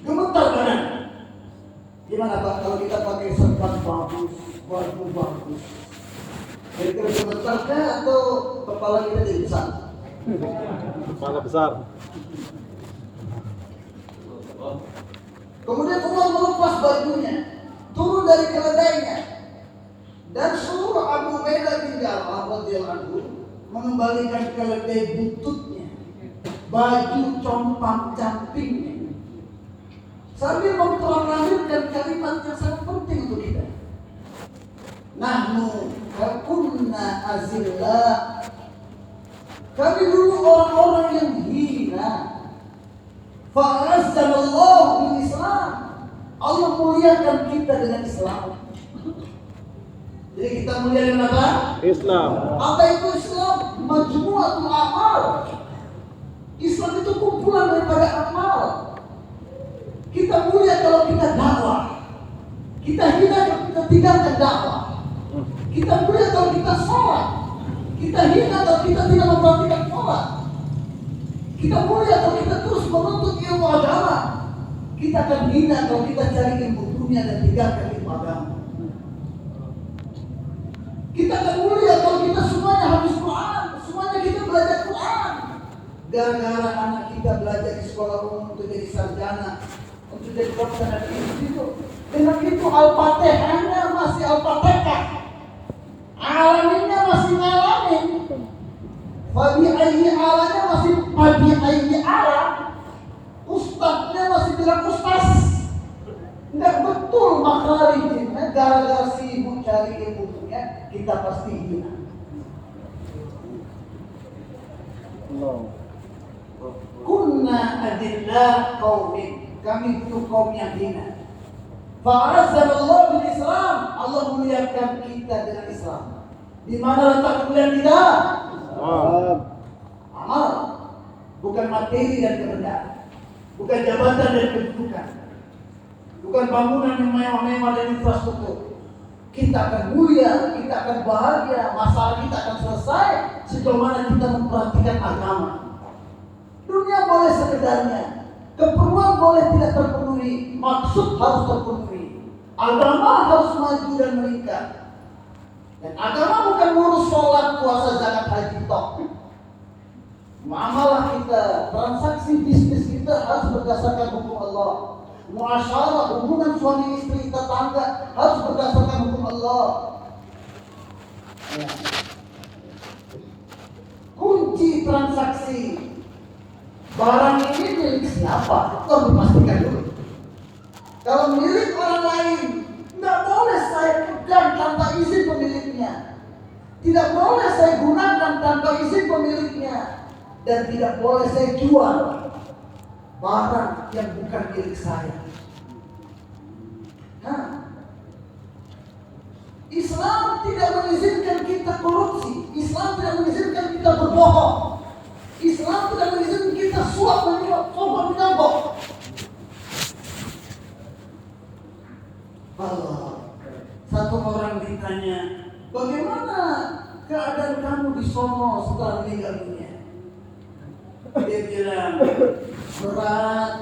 Speaker 2: gemetar badan. Gimana Pak kalau kita pakai serban bagus, baju bagus? Kira-kira gemetarkah atau kepala kita jadi besar?
Speaker 3: Kepala besar.
Speaker 2: Kemudian Umar melepas bajunya, turun dari keledainya, dan suruh Abu Ubaidah bin Jarrah radhiyallahu anhu mengembalikan keledai bututnya, baju compang-campingnya, sambil memproklamirkan kalimat yang sangat penting untuk kita. Nahnu kunna azillah. Kami dulu orang-orang yang hina. Fa'azzanallahu bil Islam. Allah muliakan kita dengan Islam. Jadi kita mulia dengan apa?
Speaker 3: Islam.
Speaker 2: Apa itu Islam? Majmu'atul amal. Islam itu kumpulan daripada amal. Kita mulia kalau kita dakwah. Kita hina kalau kita tinggalkan dakwah. Kita mulia kalau kita sholat. Kita hina kalau kita tidak memperhatikan sholat. Kita mulia kalau kita terus menuntut ilmu agama. Kita akan hina kalau kita cari ilmu dunia dan tinggalkan ilmu agama. Kita akan mulia kalau kita semuanya habis Quran, semuanya kita belajar Quran. Gara-gara anak kita belajar di sekolah umum untuk jadi sarjana, untuk jadi dokter dan itu. Dengan itu Al-Fatihahnya masih Al-Fatihah. Alaminnya masih ngalamin. Fabi ayyi alanya masih fabi ayyi ala. Ustadznya masih bilang ustaz. Enggak betul makharijnya gara-gara sibuk cari ilmunya. kita pasti hina. Kunna adillah qaumin, kami itu kaum yang hina. Fa'azzallahu bil Islam, Allah muliakan kita dengan Islam. Di mana letak kemuliaan kita? Amal, bukan materi dan kebenaran, bukan jabatan dan kedudukan, bukan bangunan yang mewah-mewah dan infrastruktur. Kita akan mulia, kita akan bahagia, masalah kita akan selesai sejauh mana kita memperhatikan agama. Dunia boleh sekedarnya, keperluan boleh tidak terpenuhi, maksud harus terpenuhi. Agama harus maju dan meningkat. Dan agama bukan ngurus sholat, puasa, zakat, haji, tok. Muamalah kita, transaksi bisnis kita harus berdasarkan hukum Allah. Muasyarah, hubungan suami istri, tetangga harus berdasarkan hukum Allah. Ya. Kunci transaksi barang ini milik siapa? Itu harus dipastikan dulu. Kalau milik orang lain, tidak boleh saya pegang tanpa izin pemiliknya. Tidak boleh saya gunakan tanpa izin pemiliknya. Dan tidak boleh saya jual barang yang bukan milik saya. Nah, Islam tidak mengizinkan kita korupsi. Islam tidak mengizinkan kita berbohong. Islam tidak mengizinkan kita suap menyogok. Satu orang ditanya, bagaimana keadaan kamu di sono setelah meninggal dunia? Dia bilang, berat.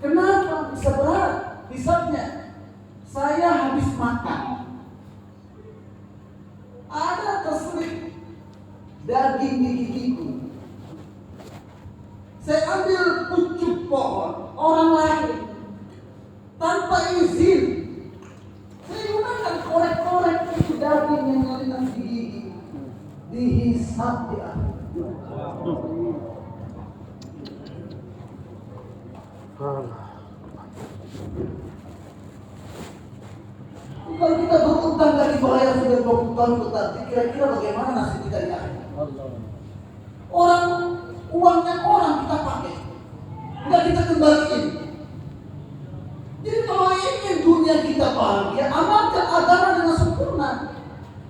Speaker 2: Kenapa bisa berat? Hisapnya, saya habis makan, ada terselip daging di gigiku. Saya ambil pucuk pohon orang lain tanpa izin. Saya gunakan korek-korek itu daging yang melintas di gigi, dihisap di akhir. Kalau kita berutang dari bayar sudah 20 tahun tetapi kira-kira bagaimana nasib kita di akhir? Orang, uangnya orang kita pakai, enggak kita kembaliin. Jadi kalau ingin dunia kita bahagia, amalkan agama dengan sempurna.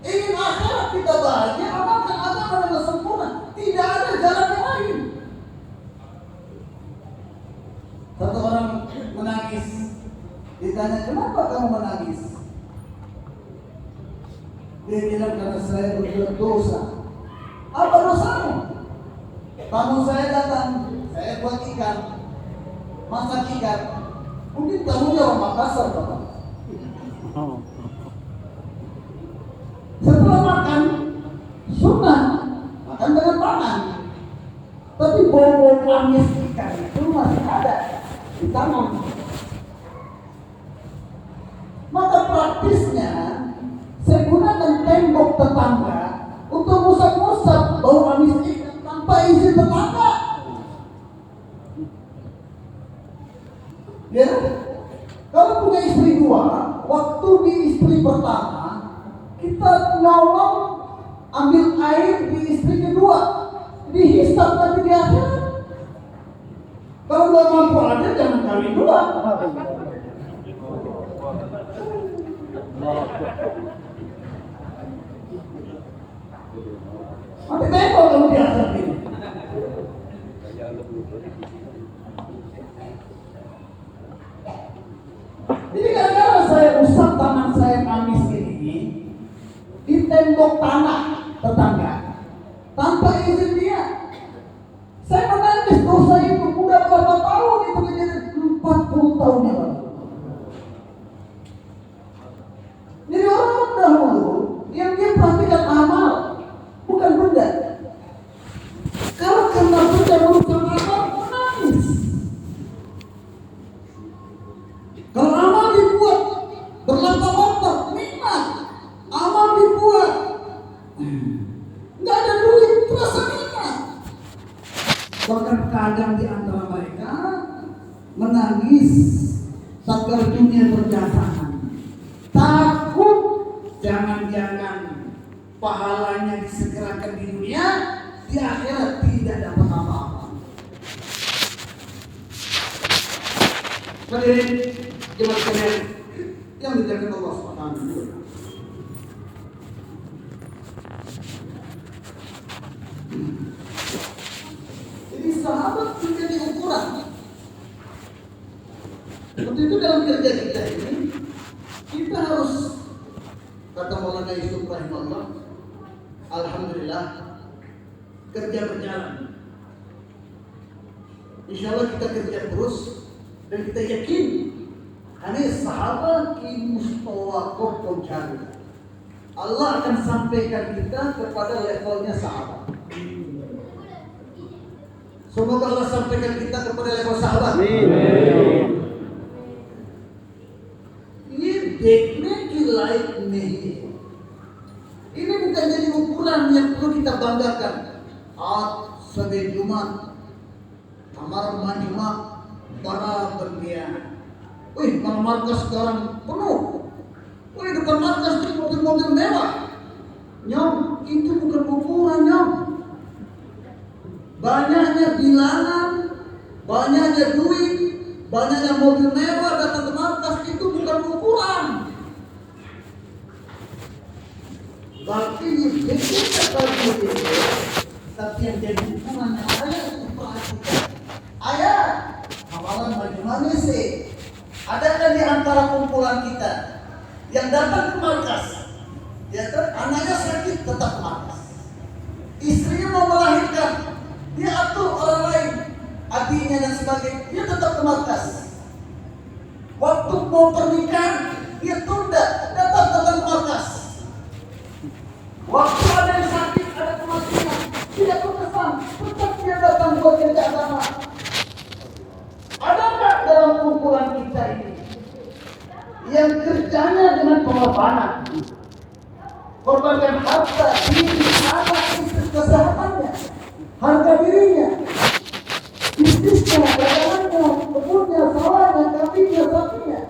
Speaker 2: Ingin akhirat kita bahagia, amalkan agama dengan sempurna. Tidak ada jalan yang lain. Satu orang menangis, ditanya, kenapa kamu menangis? Dia bilang, karena saya berbuat dosa. Apa dosamu? Tamu saya datang, saya buat ikan, masak ikan. Mungkin tamunya orang Makassar, Bapak. Setelah makan, sunnah, makan dengan tangan. Tapi bau-bau amis ikan itu masih ada di tangan. Maka praktisnya, saya gunakan tembok tetangga untuk musap-musap bau amis ikan tanpa izin tetangga. Ya, kalau punya istri dua, waktu di istri pertama kita nyolong ambil air di istri kedua, dihisap nanti di akhirat. Kalau nggak mampu ada, jangan kawin dua. Nanti tembok kamu di akhirat ini. Jadi gara-gara saya usap tangan saya amis ini di tembok tanah tetangga tanpa izin dia, saya menangis dosa itu. Udah berapa tahun itu kejadian? 40 tahun yang lalu. Jadi orang dahulu yang dia perhatikan amal, bukan benda. Kalau karena benda merupakan amal, menangis. Kalau amal dibuat berlapar-lapar, nikmat. Amal dibuat nggak ada duit, terasa nikmat. Bahkan kadang di antara mereka menangis tatkala dunia berdatangan, takut jangan-jangan dengan pahalanya disegerakan di dunia, di akhirat tidak dapat apa-apa. Hadirin jemaat sekalian yang dijaga Allah Subhanahu wa taala. Jadi sahabat menjadi ukuran. Untuk itu dalam kerja kita ini, kita harus, kata Maulana Yusuf rahimahullah, alhamdulillah kerja berjalan. Insya Allah kita kerja terus dan kita yakin hanya sahabat ki mustawaqoh pencari. Allah akan sampaikan kita kepada levelnya sahabat. Semoga Allah sampaikan kita kepada level sahabat. Ini देखने की लायक नहीं है. Ini bukan jadi ukuran yang perlu kita banggakan. Sebagai Jumat, kamar majma para berlian. Wih, kalau markas sekarang penuh. Wih, depan markas itu mobil-mobil mewah. Nyom, itu bukan ukuran, nyom. Banyaknya bilangan, banyaknya duit, banyaknya mobil mewah datang ke markas itu bukan ukuran. Berarti kita kalau tapi yang jadi ukuran yang ada itu perhatikan. Ayah, amalan bagaimana sih? Adakah di antara kumpulan kita yang datang ke markas, ya kan? Anaknya sakit tetap ke markas, istrinya mau melahirkan, dia atur orang lain, adiknya dan sebagainya, dia tetap ke markas. Waktu mau pernikahan, dia tunda, datang ke markas. Waktu ada yang sakit, ada kematian, tidak berkesan, tetap dia datang buat kerja agama. Adakah dalam kumpulan kita ini yang kerjanya dengan pengorbanan, korbankan harta, diri, anak, istri, kesehatannya, harga dirinya, bisnisnya, dagangannya, kebunnya, sawahnya, kambingnya, sapinya,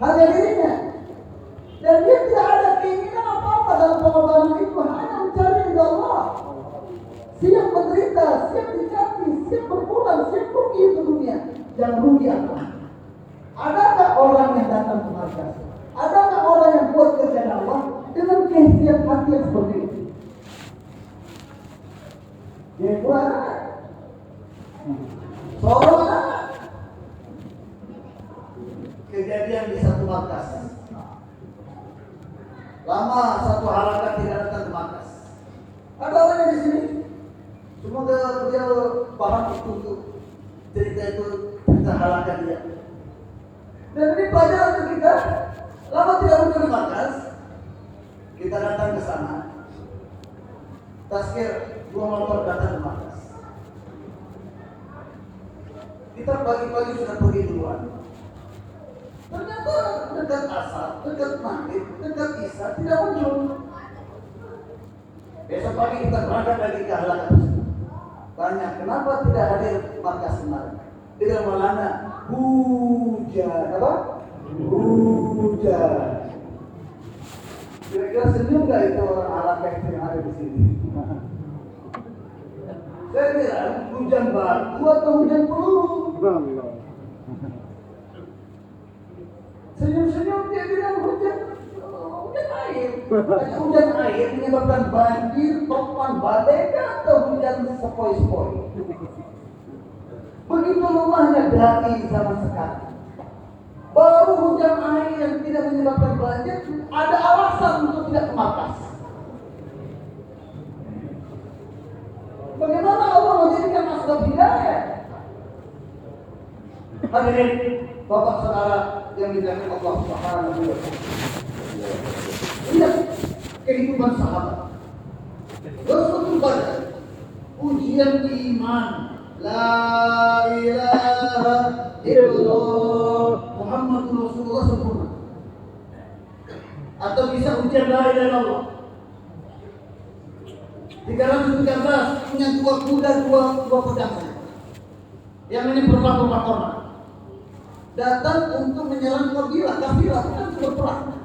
Speaker 2: harga dirinya, dan dia tidak ada keinginan apa-apa dalam pengorbanan itu, hanya mencari ridha Allah, siap menderita, siap dicaci, siap berpulang, siap rugi ke dunia, dan rugi apa? Adakah orang yang datang ke markas? Adakah orang yang buat kerja dakwah dengan kehadiran hati yang seperti itu? Dia buat seorang anak kejadian di satu markas. Lama satu halakan tidak datang ke markas. Ada orang di sini. Semoga beliau paham untuk cerita itu, cerita halakan dia. Dan ini pelajaran untuk kita. Lama tidak muncul di markas, kita datang ke sana. Taskir 2 motor datang ke markas. Kita pagi-pagi sudah pergi duluan. Ternyata dekat asar, dekat maghrib, dekat isya tidak muncul. Besok pagi kita berangkat lagi ke halakan tersebut. Tanya, kenapa tidak hadir markas kemarin? Tidak melanda hujan, apa? Hujan. Kira-kira senyum nggak itu orang halakan yang ada di sini? Saya bilang hujan batu atau hujan peluru? Senyum-senyum dia bilang hujan air. Hujan air menyebabkan banjir, topan, badai atau hujan sepoi-sepoi. Begitu rumahnya dari zaman sekarang. Baru hujan air yang tidak menyebabkan banjir, ada alasan untuk tidak ke markas. Bagaimana Allah menjadikan asbab hidayah? Hadirin, Bapak Saudara yang dijaga Allah Subhanahu wa taala. Lihat kehidupan sahabat. Rasul Badar, ujian iman, la ilaha illallah Muhammadur Rasulullah sempurna. Atau bisa ujian la ilaha illallah. 313 punya 2 kuda, 2 pedang. Yang ini berpatokan. Datang untuk menyerang kafilah, bukan untuk berperang.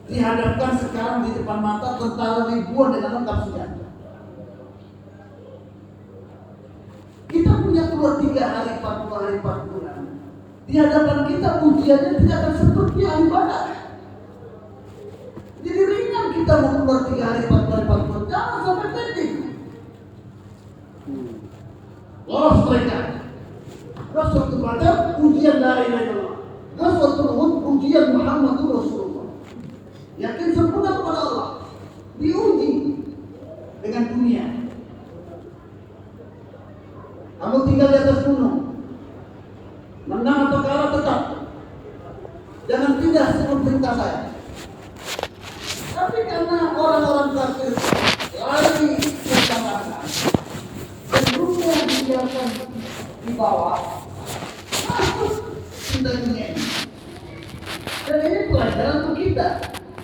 Speaker 2: dihadapkan sekarang di depan mata tentara ribuan dengan lengkap senjata. Kita punya keluar 3 hari, 40 hari, 4 bulan. Di hadapan kita ujiannya tidak akan seperti ahli ibadah. Jadi ringan kita mau keluar 3 hari, 4 hari, 4 bulan. Jangan sampai pending. Lolos mereka. Ghazwatul Badar ujian la ilaha illallah. Ghazwatul Uhud ujian Muhammadur Rasulullah. Yakin sempurna kepada Allah. Diuji dengan dunia. Kamu tinggal di atas gunung. Menang atau kalah tetap. Jangan pindah sebelum perintah saya. Tapi karena orang-orang kafir lari ke sana dan dunia dibiarkan di bawah, masuk cinta dunia ini. Dan ini pelajaran untuk kita.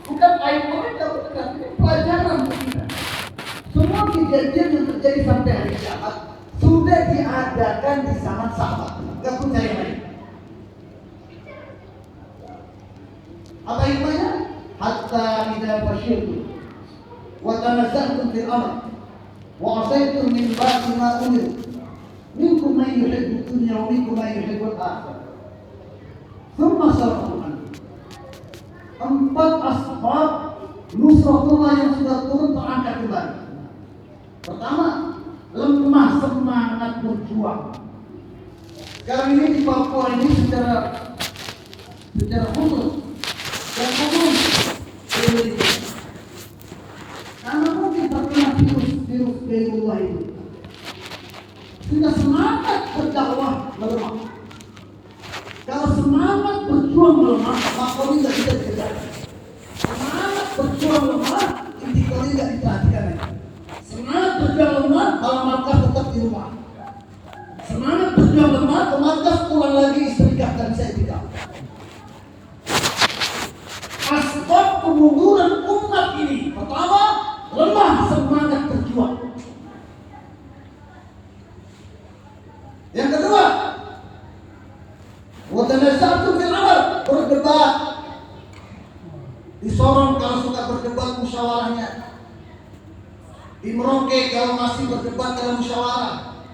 Speaker 2: Bukan aib mereka, bukan. Ini pelajaran untuk kita. Semua kejadian yang terjadi sampai hari kiamat sudah diadakan di zaman sahabat. Gak percaya lagi. Apa hikmahnya? Hatta idza fashiltum wa tanazzaltum fil amr wa asaytum min ba'di ma umiru minkum man yuhibbu dunya wa minkum man yuhibbu al-akhirah. Thumma sarafu ankum. 4 asbab nusratullah yang sudah turun terangkat kembali. Pertama, lemah semangat berjuang. Sekarang ini di Papua ini secara khusus dan umum Indonesia. Karena mungkin terkena virus gairullah itu. Sudah semangat berdakwah melemah. Kalau semangat berjuang melemah, maka ini tidak bisa dikejar. Semangat berjuang lemah, intikali tidak diperhatikan lagi. Semangat berjuang lemah, kalau markas tetap di rumah. Semangat berjuang lemah, ke markas pulang lagi istrikah dan bisa tidak. Asbab kemunduran umat ini, pertama, lemah semangat berjuang. Yang kedua, watanaza'tum fil amr, berdebat. Di Sorong kalau suka berdebat musyawarahnya. Di Merauke kalau masih berdebat dalam musyawarah.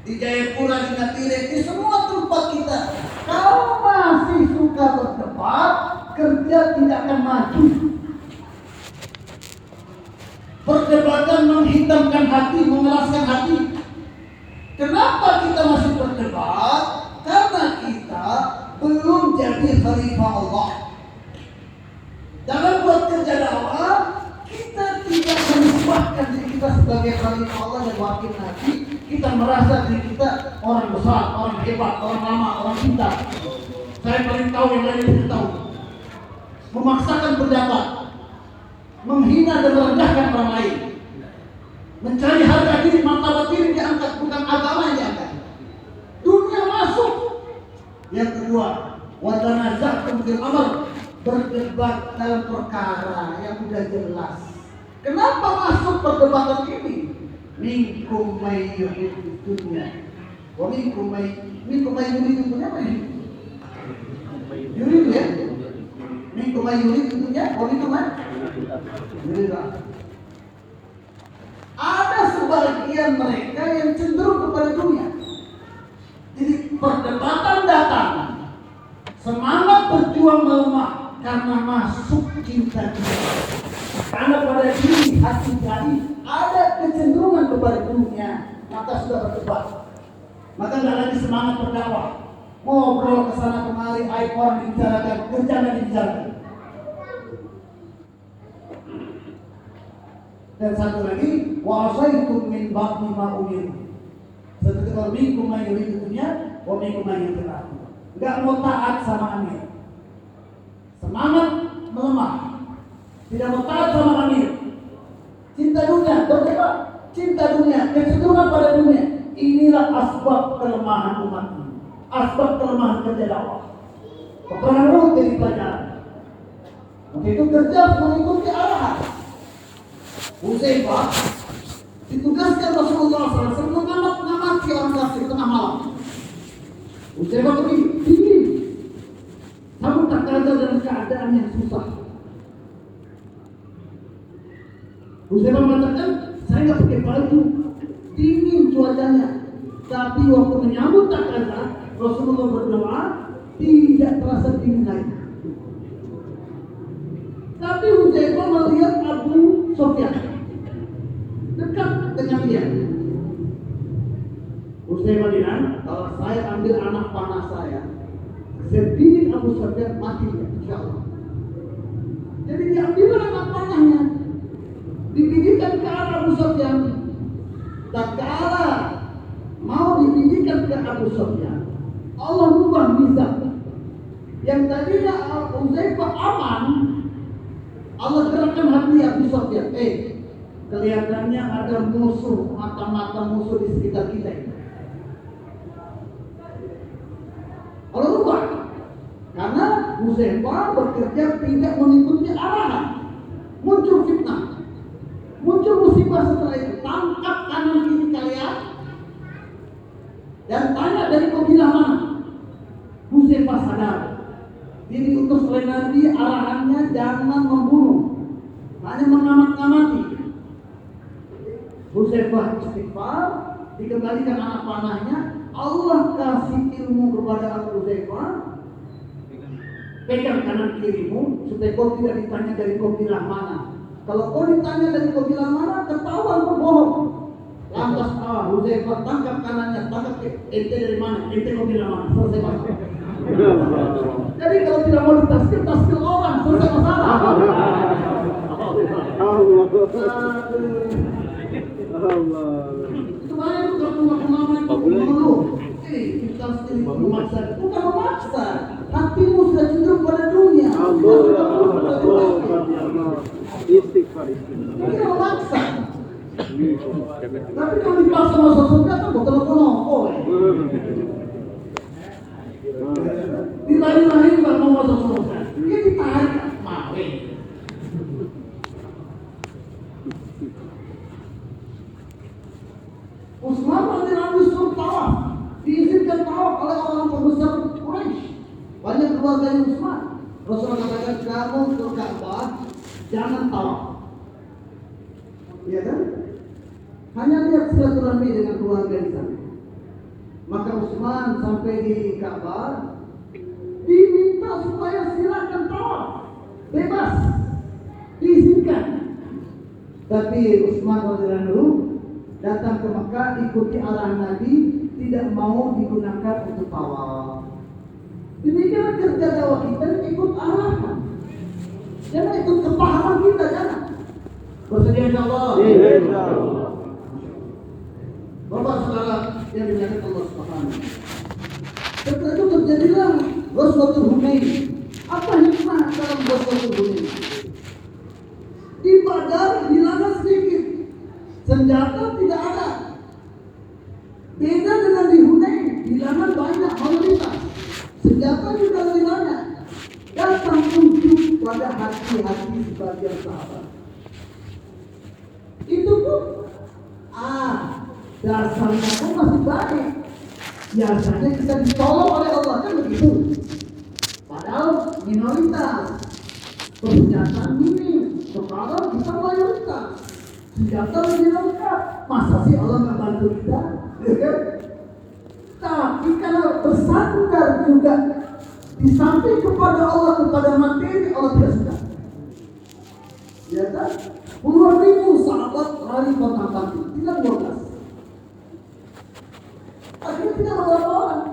Speaker 2: Di Jayapura, di Natire, di semua tempat kita. Kalau masih suka berdebat, kerja tidak akan maju. Perdebatan menghitamkan hati, mengeraskan hati. Kenapa kita masih berdebat? Karena kita belum jadi khalifah Allah. Dalam buat kerja dakwah, kita tidak menisbahkan diri kita sebagai khalifah Allah dan wakil Nabi. Kita merasa diri kita orang besar, orang hebat, orang lama, orang pintar. Saya paling tahu, yang lain tidak tahu. Memaksakan pendapat, menghina dan merendahkan orang lain, mencari harga diri, martabat diri diangkat, bukan agama yang diangkat. Dunia masuk. Yang kedua, wa tanaza'tum fil amr, berdebat dalam perkara yang sudah jelas. Kenapa masuk perdebatan ini? Minkum may yuhibbu dunya wa minkum may yuridu dunya wa yuridu ya. Minkum may yuridu dunya wa minkum may yuridu. Ada sebagian mereka yang cenderung kepada dunia. Jadi perdebatan datang, semangat berjuang melemah karena masuk cinta dunia. Karena pada diri hati jadi ada kecenderungan kepada dunia, maka sudah berdebat. Maka tidak lagi semangat berdakwah, ngobrol ke sana kemari, aib orang dibicarakan, kerja dan dibicarakan. Dan satu lagi, wa asaitum min ba'di ma umiru. Seperti kalau minkum may yuridu dunya wa minkum may yuridu al-akhirah. Enggak mau taat sama amir. Semangat melemah. Tidak mau taat sama amir. Cinta dunia, berdebat. Cinta dunia, kecenderungan pada dunia. Inilah asbab kelemahan umat ini. Asbab kelemahan kerja dakwah. Peperangan Uhud jadi pelajaran. Waktu itu kerja mengikuti arahan. Huzaifah ditugaskan Rasulullah SAW mengamati orang kafir tengah malam. Huzaifah begini, kamu tak ada dalam keadaan yang susah. Huzaifah mengatakan, saya nggak pakai baju, dingin cuacanya. Tapi waktu menyambut takazah, Rasulullah berdoa, tidak terasa dingin lagi. Tapi Huzaifah melihat Abu Sufyan dekat dengan dia. Huzaifah bilang, kalau saya ambil anak panah saya bikin Abu Sufyan mati ya, insya Allah. Jadi diambil anak panahnya, dibidikan ke arah Abu Sufyan. Tak kala mau dibidikan ke Abu Sufyan, Allah ubah mizan. Yang tadinya Huzaifah aman, Allah gerakkan hati Abu Sufyan. Kelihatannya ada musuh, mata-mata musuh di sekitar kita ini. Allah ubah, karena Huzaifah bekerja tidak mengikuti arahan. Muncul fitnah, muncul musibah setelah itu. Tangkap kanan kiri kalian dan tanya dari kabilah mana. Huzaifah sadar diri utus oleh Nabi, arahannya jangan membunuh, hanya mengamat-ngamati. Huzaifah istighfar, dikembalikan anak panahnya. Allah kasih ilmu kepada Abu Huzaifah, pegang kanan kirimu supaya kau tidak ditanya dari kabilah mana. Kalau kau ditanya dari kabilah mana, ketahuan kau bohong. Lantas Huzaifah tangkap kanannya, tangkap ente dari mana, ente kabilah mana, selesai masalah. Jadi kalau tidak mau ditaskin, taskin orang, selesai masalah. Itu banyak tuh kalau ngomong kita sendiri memaksa, bukan memaksa. Hatimu sudah cenderung pada dunia.
Speaker 3: Istighfar.
Speaker 2: Ini memaksa. Tapi kalau dipaksa masuk surga kan betul-betul ngomong. Dilain-lain nggak mau masuk surga. Dia ditarik mawe. Utsman radhiyallahu anhu tawaf, diizinkan tawaf oleh orang pembesar Quraisy. Banyak keluarganya Utsman. Rasulullah katakan, kamu ke Ka'bah jangan tawaf. Iya kan? Hanya lihat silaturahmi dengan keluarga di sana. Maka Utsman sampai di Ka'bah diminta supaya silakan tawaf, bebas, diizinkan. Tapi Utsman radhiyallahu anhu datang ke Mekah, ikuti arahan Nabi, tidak mau digunakan untuk tawaf. Demikian kerja dakwah kita, ikut arahan, jangan ikut kepahaman kita, jangan. Bersedia insyaallah.
Speaker 3: Insyaallah.
Speaker 2: Bapak saudara yang dimuliakan Allah Subhanahu. Setelah itu terjadilah Ghazwatul Hunain. Apa hikmah dalam Ghazwatul Hunain? Di Badar bilangan sedikit, senjata tidak ada. Beda dengan di Hunain, bilangan banyak, mayoritas. Senjata juga lebih banyak. Datang ujuk pada hati-hati sebagian sahabat. Itu pun dasarnya pun masih baik. Biasanya bisa ditolong oleh Allah, kan begitu. Padahal minoritas, persenjataan minim. Sekarang kita mayoritas, senjata lebih lengkap. Masa sih Allah nggak bantu kita? Tapi kalau bersandar juga di samping kepada Allah, kepada materi, Allah tidak suka. Ya kan? Puluhan ribu sahabat lari kontak-kontak, tidak 12. Akhirnya tidak beberapa orang.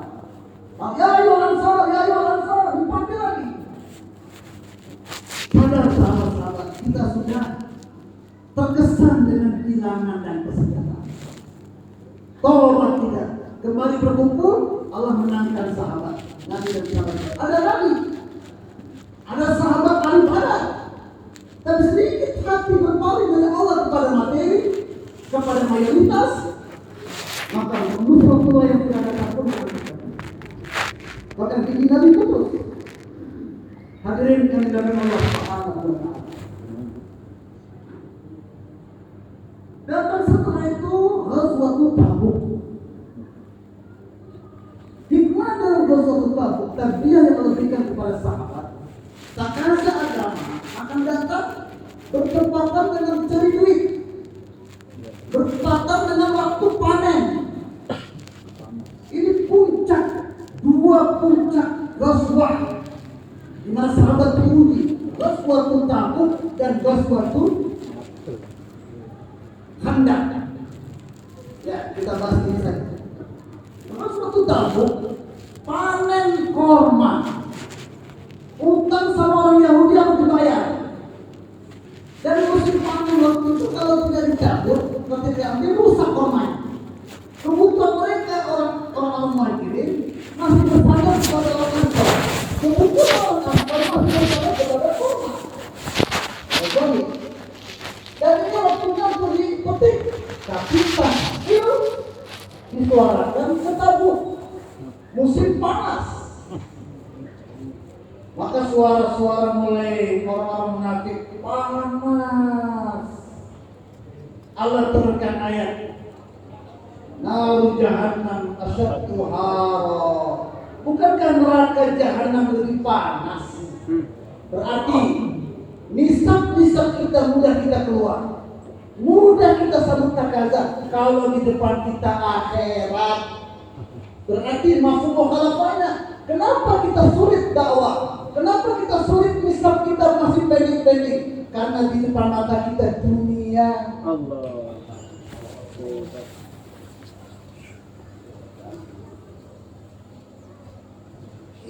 Speaker 2: Ya ayyuhal ansar, dipanggil lagi. Padahal sahabat-sahabat kita sudah terkesan dengan kehilangan dan kesejahteraan. Tobat tidak, kembali berkumpul, Allah menangkan sahabat. Nabi dan sahabat. Ada lagi, ada sahabat ahli barat. Dan sedikit hati berpaling dari Allah kepada materi, kepada mayoritas, maka Rasulullah yang tidak ada pun bahkan gigi Nabi putus. Hadirin yang dimuliakan Allah Subhanahu wa taala. Datang setelah itu Ghazwatul Tabuk. Hikmah dalam Ghazwatul Tabuk, tarbiyah yang Allah berikan kepada sahabat. Tak rasa agama akan datang bertepatan dengan cari duit, bertepatan dengan waktu panen. Ini puncak, dua puncak Ghazwah di mana sahabat diuji, Ghazwatul Tabuk dan Ghazwatul Khandaq. Ya, kita bahas ini saja. Ghazwatul Tabuk panen korma, utang sama orang Yahudi harus dibayar. Dan musim panen waktu itu kalau tidak dicabut, kalau tidak diambil rusak kormanya. Kebutuhan mereka orang-orang muhajirin masih bersandar kepada orang Ansor. Kebutuhan orang Ansor masih bersandar kepada korma. Dan ini waktunya untuk dipetik, tapi takdir disuarakan ke Tabuk. Musim panas. Maka suara-suara mulai orang-orang munafik panas. Allah turunkan ayat. Naru jahannam asyaddu hara. Bukankah neraka jahannam lebih panas? Berarti nisab-nisab kita mudah kita keluar. Mudah kita sambut takazah kalau di depan kita akhirat. Berarti mafhum mukhalafahnya. Kenapa kita sulit dakwah? Kenapa kita sulit nisab kita masih pending-pending? Karena di depan mata kita dunia.
Speaker 3: Allah.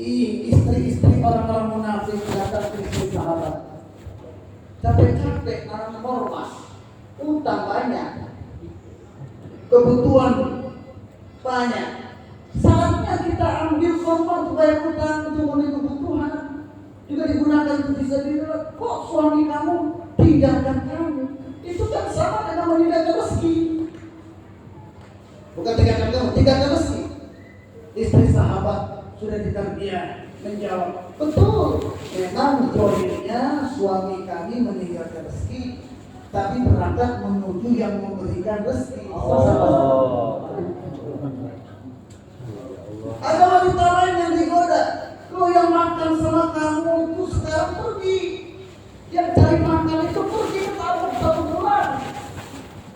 Speaker 2: Istri-istri orang-orang munafik datang ke istri sahabat. Capek-capek orang ormas, utang banyak, kebutuhan banyak. Saatnya kita ambil korban supaya utang untuk memenuhi kebutuhan. Juga digunakan untuk bisa dilihat. Kok suami kamu tinggalkan kamu? Itu kan sama dengan meninggalkan rezeki. Bukan tinggalkan kamu, tinggalkan rezeki. Istri sahabat sudah ditarbiyah menjawab, betul, memang jodohnya suami kami meninggalkan rezeki, tapi berangkat menuju yang memberikan rezeki. Ada wanita lain yang digoda, lo yang makan sama kamu itu sekarang pergi, yang cari makan itu pergi ke Tabuk 1 bulan.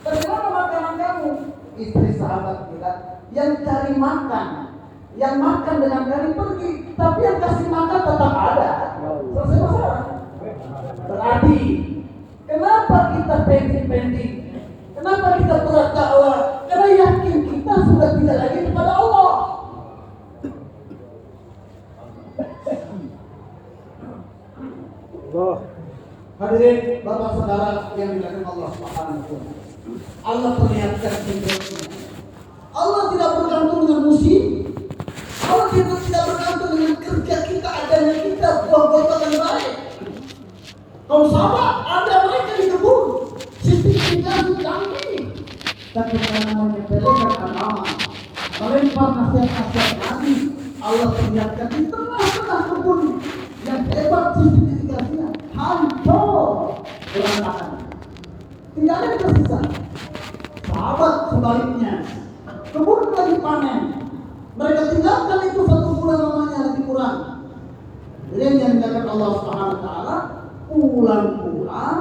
Speaker 2: Dari mana makanan kamu? Istri sahabat bilang, yang cari makan, yang makan dengan kami pergi, tapi yang kasih makan tetap ada. Selesai masalah. Berarti kenapa kita pending-pending? Kenapa kita berat dakwah? Karena yakin kita sudah tidak lagi kepada Allah. Hadirin Bapak Saudara yang dimuliakan Allah Subhanahu wa taala. Allah perlihatkan hidupnya. Allah tidak bergantung dengan musim. Allah tidak bergantung dengan kerja kita, adanya kita, buah-buah yang baik. Kalau sahabat, ada mereka di kebun, sistem canggih. Tapi karena menyepelekan agama, melempar nasihat-nasihat Nabi, Allah perlihatkan di tengah-tengah kebun yang hebat sistem hancur berantakan. Tidak ada yang tersisa. Sahabat sebaliknya, kebun lagi panen. Mereka tinggalkan itu 1 bulan lamanya lebih kurang. Jadi yang dilakukan Allah Subhanahu wa taala, pulang-pulang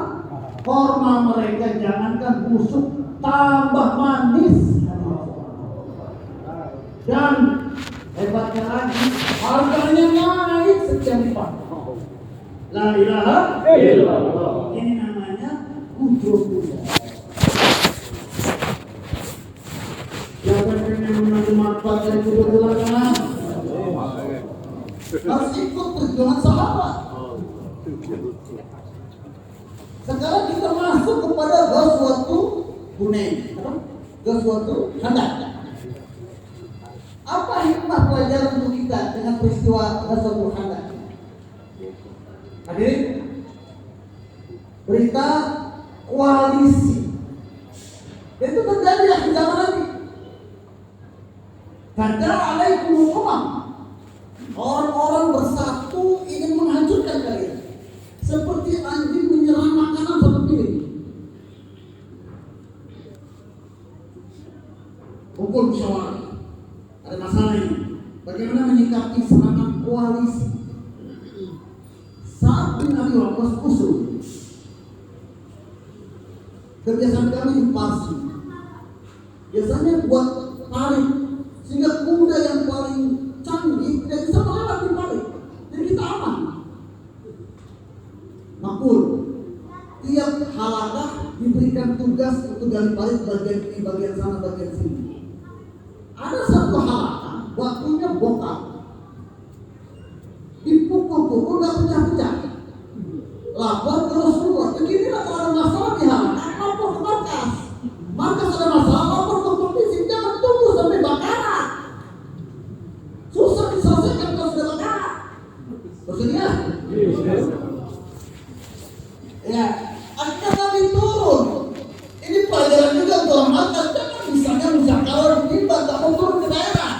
Speaker 2: korma mereka jangankan busuk, tambah manis. Dan hebatnya lagi, harganya naik sekian lipat. La ilaha illallah. Ini namanya ujub. Jangan pengen mengambil manfaat dari kebetulan kanan. Harus ikut perjuangan sahabat. Sekarang kita masuk kepada Ghazwatul Hunain. Ghazwatul Khandaq. Apa hikmah pelajaran untuk kita dengan peristiwa Ghazwatul Khandaq? Hadirin, berita koalisi itu terjadi akhir zaman nanti. Tanda alaikum umam, orang-orang bersatu ingin menghancurkan kalian, seperti anjing menyerang makanan seperti ini. Kumpul musyawarah, ada masalah ini. Bagaimana menyikapi serangan koalisi? Saat bin Abi Waqqas usul, Kebiasaan kami inflasi. Biasanya buat parit, sehingga kuda yang paling canggih tidak bisa melewati parit. Jadi kita aman. Makul, tiap halakah diberikan tugas untuk gali parit bagian ini, bagian sana, bagian sini. Ada satu halakah, waktunya bokap. Dipukul-pukul gak pecah-pecah. Lapor ke Rasulullah. Beginilah kalau ada masalah di halakah, lapor ke markas. Markas ada masalah, lapor ke provinsi. Jangan tunggu sampai bakaran. Susah diselesaikan kalau sudah bakaran. Bersedia? Ya, akhirnya kami turun. Ini pelajaran juga untuk markas. Jangan misalnya musyawarah di Timba, tak mau turun ke daerah.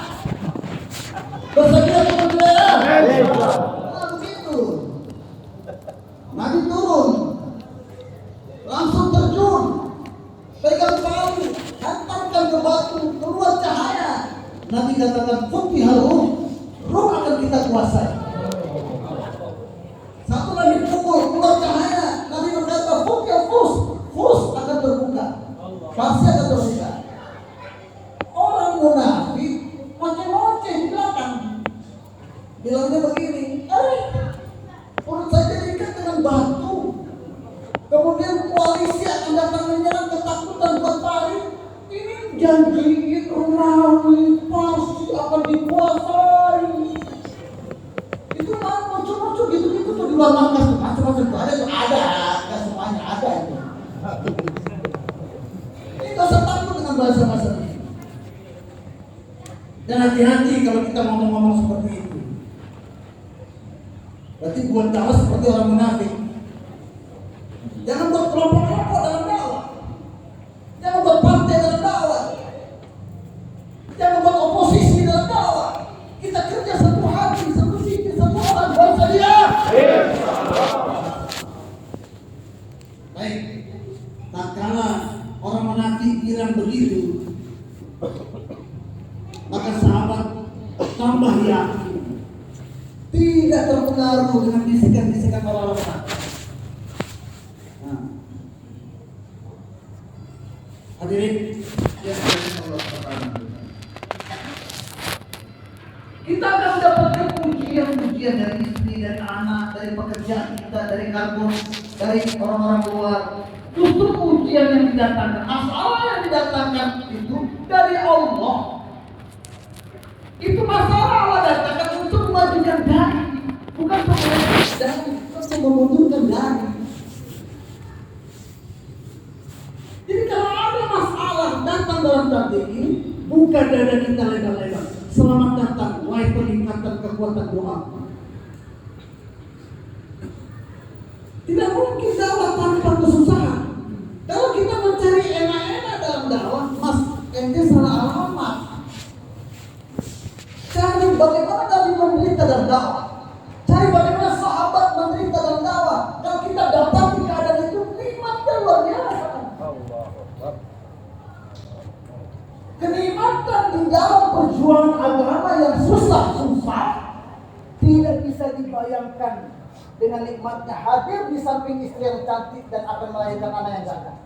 Speaker 2: Bersedia turun ke daerah? Nah, begitu. Nabi turun, langsung terjun, pegang palu, hantarkan ke batu, keluar cahaya. Nabi katakan, "Futihal ruh akan kita kuasai." Satu lagi pukul, keluar cahaya. Nabi berkata, "Futihal fus akan terbuka, pasti akan terbuka." Orang munafik ngoceh-ngoceh di belakang, bilangnya begini, urut saja diikat dengan batu. Kemudian koalisi akan datang menyerang, ketakutan buat parit. Ini janjiin Romawi pasti akan dikuasai. Itu mah muncul-muncul gitu-gitu tuh di luar markas tuh. Macam-macam tuh ada tuh, nggak semuanya ada itu. Ini nggak usah takut dengan bahasa-bahasa ini. Dan hati-hati kalau kita ngomong-ngomong seperti itu. Berarti buat dakwah seperti orang munafik. Jangan buat kelompok-kelompok dalam dakwah. Jangan buat partai dalam dakwah. Jangan buat oposisi dalam dakwah. Kita kerja satu hati, satu visi, satu orang. Bangsa dia. Baik. Tak kala orang munafik bilang begitu, maka sahabat tambah yakin. Tidak terpengaruh dengan bisikan-bisikan orang-orang munafik. Nah. Hadirin yang Allah Subhanahu. Kita akan mendapatkan pujian-pujian dari istri, dari anak, dari pekerjaan kita, dari kantor, dari orang-orang luar. Justru pujian yang didatangkan, masalah yang didatangkan itu dari Allah. Itu masalah Allah datangkan untuk memajukan diri, bukan untuk memundurkan diri. Jadi kalau ada masalah datang dalam takdir ini, buka dada kita lebar-lebar. Selamat datang, wahai peningkatan kekuatan doa. Tidak mungkin dakwah tanpa kesusahan. Kalau kita mencari enak-enak dalam dakwah, mas, ente salah alamat. Cari bagaimana kami menderita dalam dakwah. Cari bagaimana sahabat menderita dalam dakwah. Kalau kita dapat keadaan itu, nikmatnya luar biasa. Kenikmatan di dalam perjuangan agama yang susah-susah tidak bisa dibayangkan dengan nikmatnya hadir di samping istri yang cantik dan akan melahirkan anak yang gagah.